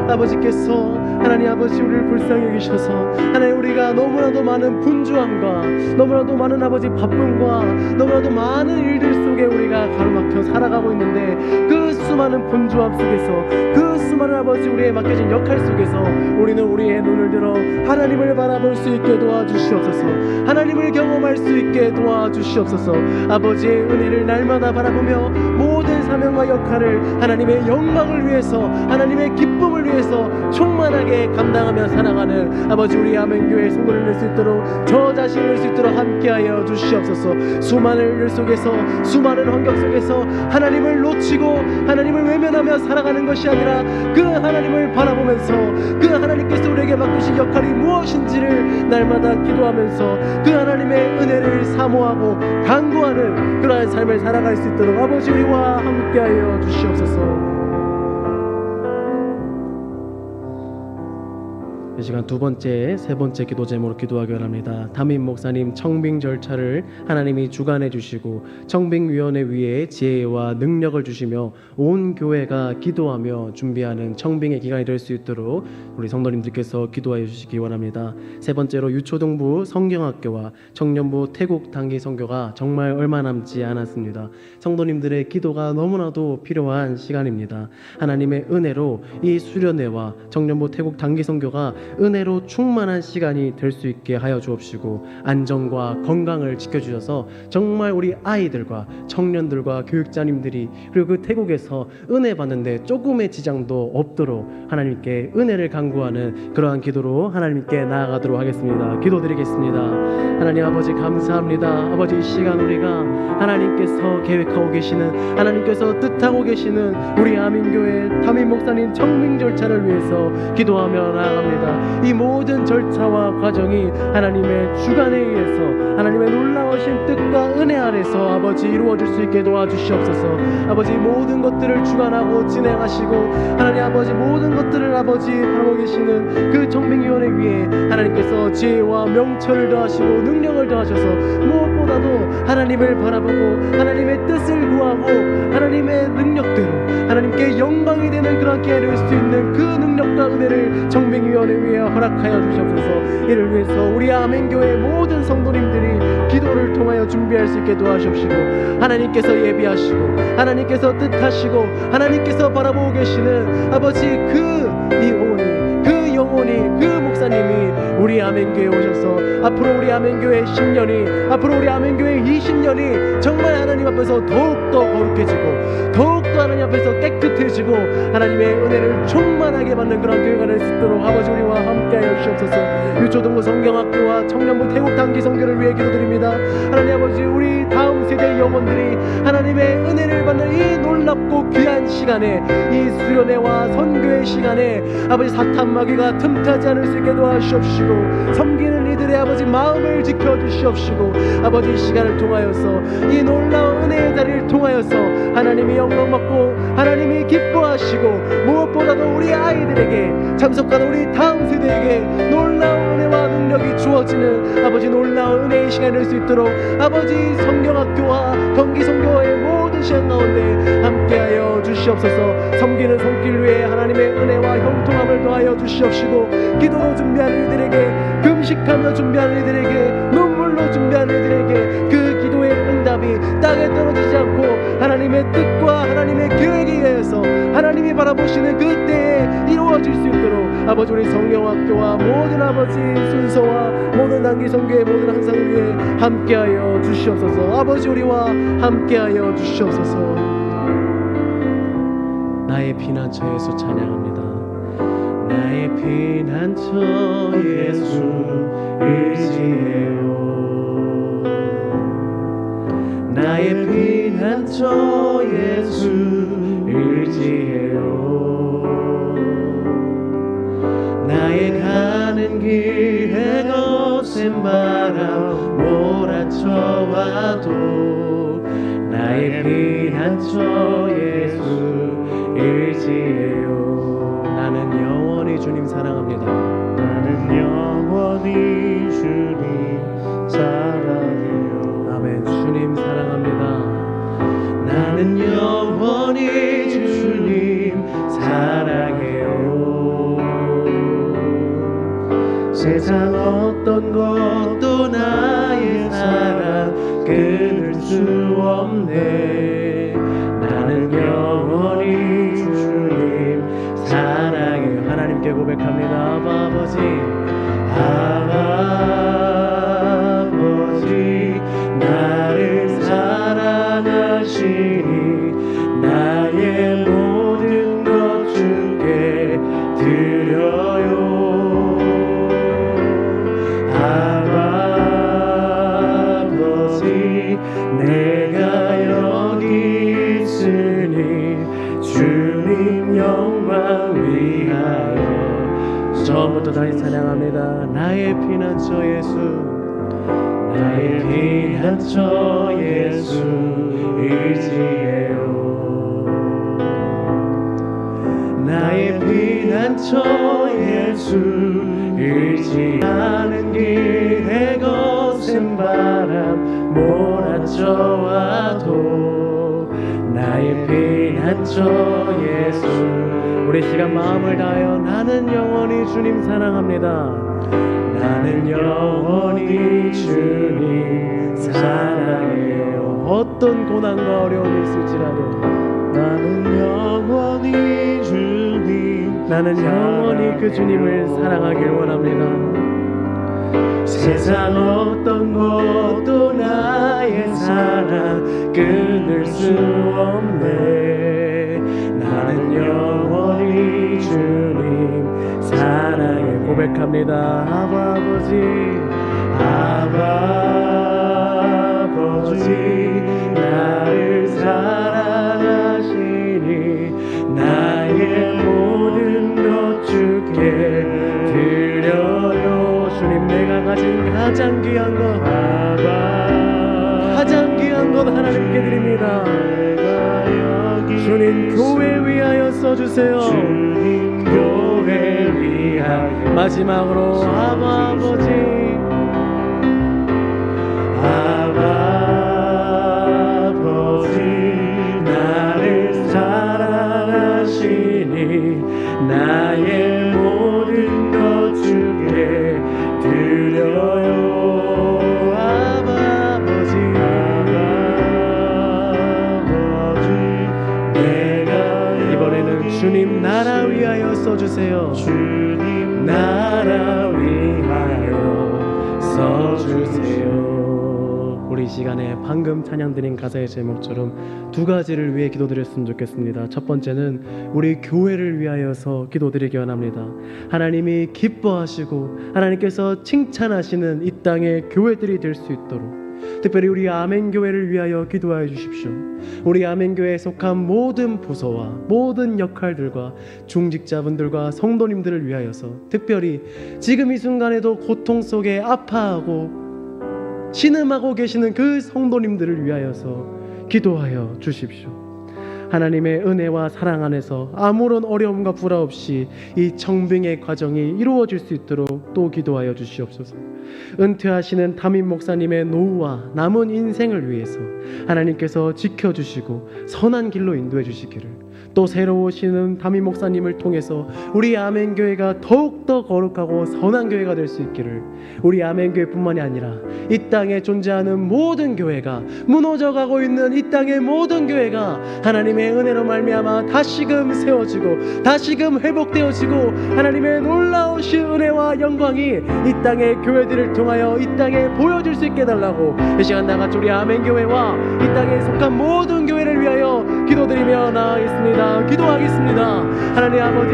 아버지께서 하나님 아버지 우리를 불쌍히 여기셔서 하나님 우리가 너무나도 많은 분주함과 너무나도 많은 아버지 바쁨과 너무나도 많은 일들 속에 우리가 가로막혀 살아가고 있는데 그 수많은 분주함 속에서 그 수많은 아버지 우리의 맡겨진 역할 속에서 우리는 우리의 눈을 들어 하나님을 바라볼 수 있게 도와주시옵소서. 하나님을 경험할 수 있게 도와주시옵소서. 아버지의 은혜를 날마다 바라보며 모든 사명과 역할을 하나님의 영광을 위해서 하나님의 기쁨을 위해서 충만하게 감당하며 살아가는 아버지 우리 아멘교회 성도를 낼 수 있도록 저 자신을 낼 수 있도록 함께하여 주시옵소서. 수많은 일 속에서 수많은 환경 속에서 하나님을 놓치고 하나님을 외면하며 살아가는 것이 아니라 그 하나님을 바라보면서 그 하나님께서 우리에게 맡기신 역할이 무엇인지를 날마다 기도하면서 그 하나님의 은혜를 사모하고 간구하는 그러한 삶을 살아갈 수 있도록 아버지 우리와 함께하여 주시옵소서. 이 시간 두 번째, 세 번째 기도 제목으로 기도하기 원합니다. 담임 목사님 청빙 절차를 하나님이 주관해 주시고 청빙위원회 위에 지혜와 능력을 주시며 온 교회가 기도하며 준비하는 청빙의 기간이 될 수 있도록 우리 성도님들께서 기도하여 주시기 원합니다. 세 번째로 유초등부 성경학교와 청년부 태국 단기 선교가 정말 얼마 남지 않았습니다. 성도님들의 기도가 너무나도 필요한 시간입니다. 하나님의 은혜로 이 수련회와 청년부 태국 단기 선교가 은혜로 충만한 시간이 될 수 있게 하여 주옵시고 안전과 건강을 지켜주셔서 정말 우리 아이들과 청년들과 교육자님들이 그리고 그 태국에서 은혜 받는데 조금의 지장도 없도록 하나님께 은혜를 간구하는 그러한 기도로 하나님께 나아가도록 하겠습니다. 기도드리겠습니다. 하나님 아버지 감사합니다. 아버지 이 시간 우리가 하나님께서 계획하고 계시는 하나님께서 뜻하고 계시는 우리 아민교회 담임 목사님 청빙 절차를 위해서 기도하며 나아갑니다. 이 모든 절차와 과정이 하나님의 주관에 의해서 하나님의 놀라우신 뜻과 은혜 아래서 아버지 이루어질 수 있게 도와주시옵소서. 아버지 모든 것들을 주관하고 진행하시고 하나님 아버지 모든 것들을 아버지 바라보고 계시는 그 청빙위원회 위에 하나님께서 지혜와 명철을 더하시고 능력을 더하셔서 무엇보다도 하나님을 바라보고 하나님의 뜻을 구하고 하나님의 능력대로 하나님께 영광이 되는 그런 기회를 줄 수 있는 그 능력과 은혜를 청빙위원회 위에 허락하여 주시옵소서. 이를 위해서 우리 아멘교회 모든 성도님들이 기도를 통하여 준비할 수 있게 도와주시고 하나님께서 예비하시고 하나님께서 뜻하시고 하나님께서 바라보고 계시는 아버지 그 영혼이 그 목사님이 우리 아멘교회에 오셔서 앞으로 우리 아멘교회 10년이 앞으로 우리 아멘교회 20년이 정말 하나님 앞에서 더욱더 거룩해지고 더욱더 하나님 앞에서 깨끗해지고 하나님의 은혜를 충만하게 받는 그런 교회가 될 수 있도록 아버지 우리와 함께하여 주시옵소서. 유초등부 성경학교와 청년부 태국 단기 선교를 위해 기도드립니다. 하나님 아버지 우리 다음 세대의 영혼들이 하나님의 은혜를 받는 이 놀랍고 귀한 시간에 이 수련회와 선교의 시간에 아버지 사탄 마귀가 틈타지 않을 수 있게 도와주시옵시고 섬기는 이들의 아버지 마음을 지켜주시옵시고 아버지 이 시간을 통하여서 이 놀라운 은혜의 자리를 통하여서 하나님이 영광받고 하나님이 기뻐하시고 무엇보다도 우리 아이들에게 참석하는 우리 다음 세대에게 놀라운 은혜와 능력이 주어지는 아버지 놀라운 은혜의 시간이 될 수 있도록 아버지 성경학교와 경기성교의 모든 시간 가운데 함께하여 주시옵소서. 섬기는 손길 위에 하나님의 은혜와 형통함을 더하여 주시옵시고 기도로 준비하는 이들에게 금식하며 준비하는 이들에게 눈물로 준비하는 이들에게 그 기도의 응답이 땅에 떨어지지 않고 하나님의 뜻과 하나님의 계획에 의해서 하나님이 바라보시는 그때에 이루어질 수 있도록 아버지 우리 성경학교와 모든 아버지 순서와 모든 단기 선교의 모든 항상을 위해 함께하여 주시옵소서. 아버지 우리와 함께하여 주시옵소서. 나의 피난처 예수 찬양합니다. 나의 피난처 예수 의지해요. 나의 피난처 예수 의지해요. 나의 가는 길에 거센 바람 몰아쳐와도 나의 피난처 예수 의지해요. 나는 영원히 주님 사랑합니다. 나는 영원히 주님 사랑해요. 아멘. 주님 사랑합니다. 세상 어떤 것도 나의 사랑 끊을 수 없네. 나는 영원히 주님 사랑해요. 하나님께 고백합니다. 아버지, 아버지, 나를 사랑하시니 나의 모든 것 주께 드려요. 아버지, 내가 여기 있으니 주님 영광 위하여. 처음부터 다시 찬양합니다. 나의 피난처 예수, 나의 피난처 예수 의지해요. 나의 피난처 예수 의지하는 길에 거센 바람 몰아쳐와도 나의 피난처 예수. 우리 시간 마음을 다하여 나는 영원히 주님 사랑합니다. 나는 영원히 주님 사랑해요. 어떤 고난과 어려움이 있을지라도 나는 영원히 주님, 나는 영원히 그 주님을 사랑하길 원합니다. 세상 어떤 것도 나의 사랑 끊을 수 없네. 나는 영원히 주님 사랑해. 고백합니다. 아버지, 아버지, 나를 사랑하시니 나의 모든 것 주께 드려요. 주님, 내가 가진 가장 귀한 것, 가장 귀한 것 하나님께 드립니다. 주님, 교회 위하여 써주세요. 주님, 교회 위하여. 마지막으로 아버지, 아버지, 나를 사랑하시니 나의 모든 것 주께 드려요. 아버지, 내가 이번에는 주님 나라 위하여 써주세요. 주님 나라 위하여 써주세요. 우리 시간에 방금 찬양드린 가사의 제목처럼 두 가지를 위해 기도드렸으면 좋겠습니다. 첫 번째는 우리 교회를 위하여서 기도드리기 원합니다. 하나님이 기뻐하시고 하나님께서 칭찬하시는 이 땅의 교회들이 될 수 있도록 특별히 우리 아멘교회를 위하여 기도하여 주십시오. 우리 아멘교회에 속한 모든 부서와 모든 역할들과 중직자분들과 성도님들을 위하여서 특별히 지금 이 순간에도 고통 속에 아파하고 신음하고 계시는 그 성도님들을 위하여서 기도하여 주십시오. 하나님의 은혜와 사랑 안에서 아무런 어려움과 불화 없이 이 청빙의 과정이 이루어질 수 있도록 또 기도하여 주시옵소서. 은퇴하시는 담임 목사님의 노후와 남은 인생을 위해서 하나님께서 지켜주시고 선한 길로 인도해 주시기를, 또 새로 오시는 담임 목사님을 통해서 우리 아멘교회가 더욱더 거룩하고 선한 교회가 될 수 있기를, 우리 아멘교회뿐만이 아니라 이 땅에 존재하는 모든 교회가, 무너져가고 있는 이 땅의 모든 교회가 하나님의 은혜로 말미암아 다시금 세워지고 다시금 회복되어지고 하나님의 놀라우신 은혜와 영광이 이 땅의 교회들을 통하여 이 땅에 보여줄 수 있게 해달라고 이 시간 나같이 우리 아멘교회와 이 땅에 속한 모든 교회를 위하여 기도드리며 나아가겠습니다. 기도하겠습니다. 하나님 아버지,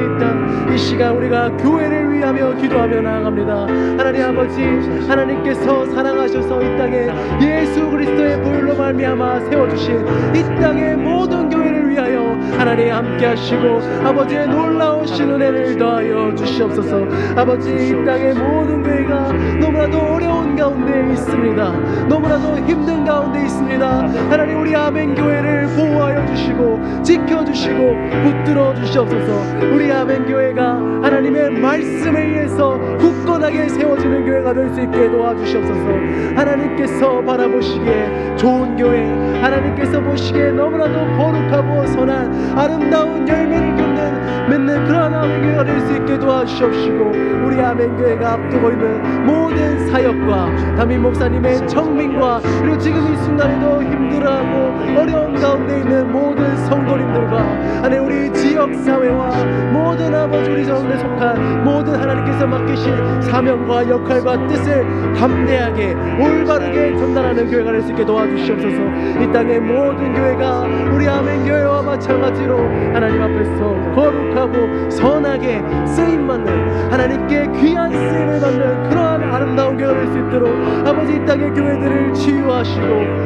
이 시간 우리가 교회를 위하며 기도하며 나아갑니다. 하나님 아버지, 하나님께서 사랑하셔서 이 땅에 예수 그리스도의 보혈로 말미암아 세워주신 이 땅의 모든 교회를 위하여 하나님 함께 하시고 아버지의 놀라우신 은혜를 더하여 주시옵소서. 아버지, 이 땅의 모든 교회가 너무나도 어려운 가운데 있습니다. 너무나도 힘든 가운데 있습니다. 하나님, 우리 아멘교회를 보호하여 주시고 지켜주시고 붙들어 주시옵소서. 우리 아멘교회가 하나님의 말씀에 의해서 굳건하게 세워지는 교회가 될 수 있게 도와주시옵소서. 하나님께서 바라보시기에 좋은 교회, 하나님께서 보시기에 너무나도 거룩하고 선한 아름다운 열매를 맺는 그러한 아멘교회가 교회가 될 수 있게 도와주시옵시고, 우리 아멘교회가 앞두고 있는 모든 사역과 담임 목사님의 청민과 그리고 지금 이 순간에도 힘들어하고 어려운 가운데 있는 모든 성도님들과 하나님 우리 지역사회와 모든 아버지 우리 가운데 속한 모든 하나님께서 맡기신 사명과 역할과 뜻을 담대하게 올바르게 전달하는 교회가 될 수 있게 도와주시옵소서. 이 땅의 모든 교회가 우리 아멘교회와 마찬가지로 하나님 앞에서 거룩하고 선하게 쓰임받는 하나님께 귀한 쓰임을 받는 그러한 아름다운 교회가 될 수 있도록 아버지 이 땅의 교회들을 치유하시고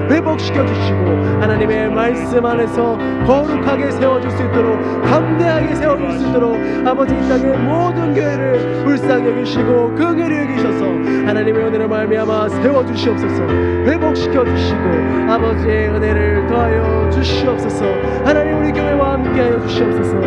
회복시켜 주시고 하나님의 말씀 안에서 거룩하게 세워줄 수 있도록 담대하게 세워줄 수 있도록 아버지 이 땅의 모든 교회를 불쌍히 여기시고 긍휼히 여기셔서 하나님의 은혜로 말미암아 세워주시옵소서. 회복시켜 주시고 아버지의 은혜를 더하여 주시옵소서. 하나님 우리 교회와 함께하여 주시옵소서.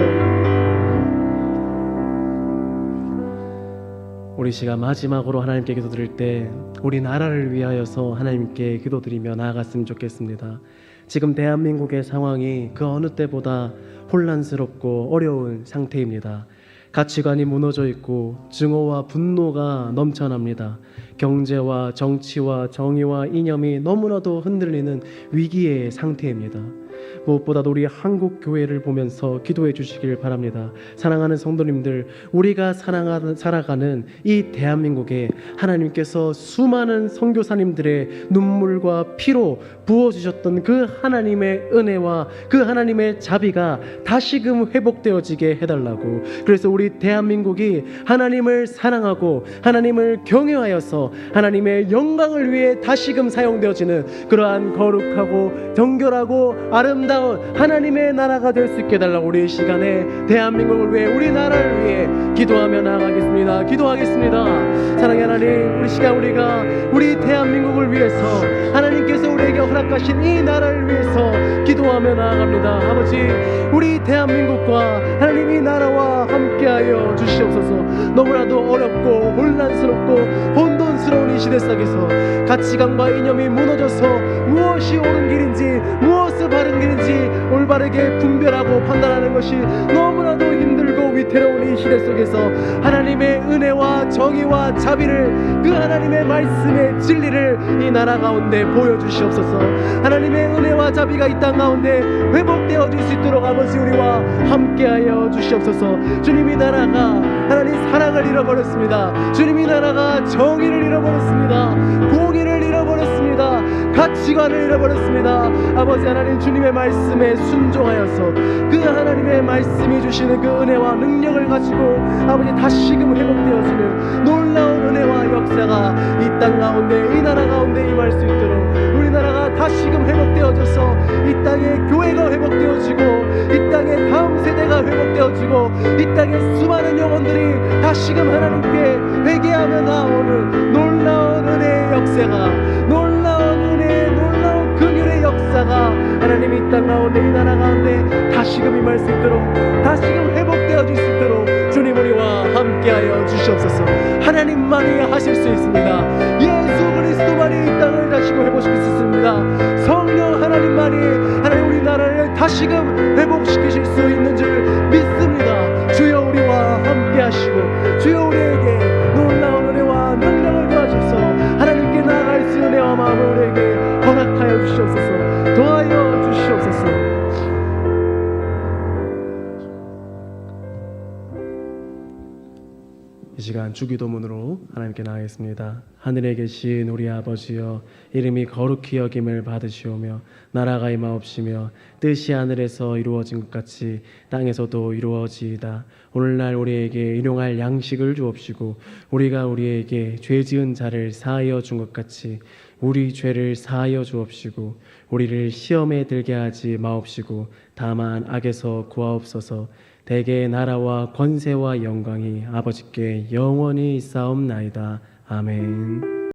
우리 시간 마지막으로 하나님께 기도드릴 때 우리 나라를 위하여서 하나님께 기도드리며 나아갔으면 좋겠습니다. 지금 대한민국의 상황이 그 어느 때보다 혼란스럽고 어려운 상태입니다. 가치관이 무너져 있고 증오와 분노가 넘쳐납니다. 경제와 정치와 정의와 이념이 너무나도 흔들리는 위기의 상태입니다. 무엇보다도 우리 한국 교회를 보면서 기도해 주시길 바랍니다. 사랑하는 성도님들, 우리가 살아가는 이 대한민국에 하나님께서 수많은 선교사님들의 눈물과 피로 부어주셨던 그 하나님의 은혜와 그 하나님의 자비가 다시금 회복되어지게 해달라고. 그래서 우리 대한민국이 하나님을 사랑하고 하나님을 경외하여서 하나님의 영광을 위해 다시금 사용되어지는 그러한 거룩하고 정결하고 아름다운 하나님의 나라가 될 수 있게 해달라고 우리 이 시간에 대한민국을 위해 우리나라를 위해 기도하며 나아가겠습니다. 기도하겠습니다. 사랑의 하나님, 우리 시간 우리가 우리 대한민국을 위해서 하나님께서 우리에게 허락하신 이 나라를 위해서 기도하며 나아갑니다. 아버지, 우리 대한민국과 하나님 이 나라와 함께하여 주시옵소서. 너무나도 어렵고 혼란스럽고 혼돈스러운 이 시대 속에서 가치관과 이념이 무너져서 무엇이 옳은 길인지 무엇을 바른 길인지 올바르게 분별하고 판단하는 것이 너무나도 힘들고 위태로운 이 시대 속에서 하나님의 은혜와 정의와 자비를 그 하나님의 말씀의 진리를 이 나라 가운데 보여주시옵소서. 하나님의 은혜와 자비가 이 땅 가운데 회복되어질 수 있도록 아버지 우리와 함께하여 주시옵소서. 주님, 이 나라가 하나님 사랑을 잃어버렸습니다. 주님, 이 나라가 정의를 잃어버렸습니다. 공의를 잃어버렸습니다. 가치관을 잃어버렸습니다. 아버지 하나님, 주님의 말씀에 순종하여서 그 하나님의 말씀이 주시는 그 은혜와 능력을 가지고 아버지 다시금 회복되어지는 놀라운 은혜와 역사가 이 땅 가운데 이 나라 가운데 임할 수 있도록 우리나라가 다시금 회복되어져서 이 땅에 교회가 회복되어지고 이 땅에 다음 세대가 회복되어지고 이 땅에 수많은 영혼들이 다시금 하나님께 회개하며 나오는 놀라운 은혜의 역사가 놀라운 은혜 놀라운 긍휼의 역사가 하나님 이 땅 가운데 이 나라 가운데 다시금 임할 수 있도록 다시금 회복되어질 수 있도록 주님 우리와 함께하여 주시옵소서. 하나님만이 하실 수 있습니다. 예수 그리스도만이 이 땅을 다시금 회복시킬 수 있습니다. 성령 하나님만이 하나님 우리나라를 다시금 회복시키실 수 있는 줄 믿습니다. 주여 우리와 함께하시고 주여 우리에게 놀라운 은혜와 능력을 더하셔서 하나님께 나아갈 수 있는 은혜와 마음을 우리에게 허락하여 주시옵소서. 도하여 주시옵소서. 이 시간 주기도문으로 하나님께 나아가겠습니다. 하늘에 계신 우리 아버지여, 이름이 거룩히 여김을 받으시오며 나라가 임하옵시며 뜻이 하늘에서 이루어진 것 같이 땅에서도 이루어지이다. 오늘날 우리에게 일용할 양식을 주옵시고 우리가 우리에게 죄 지은 자를 사하여 준 것 같이 우리 죄를 사하여 주옵시고 우리를 시험에 들게 하지 마옵시고 다만 악에서 구하옵소서. 대개의 나라와 권세와 영광이 아버지께 영원히 있사옵나이다. 아멘.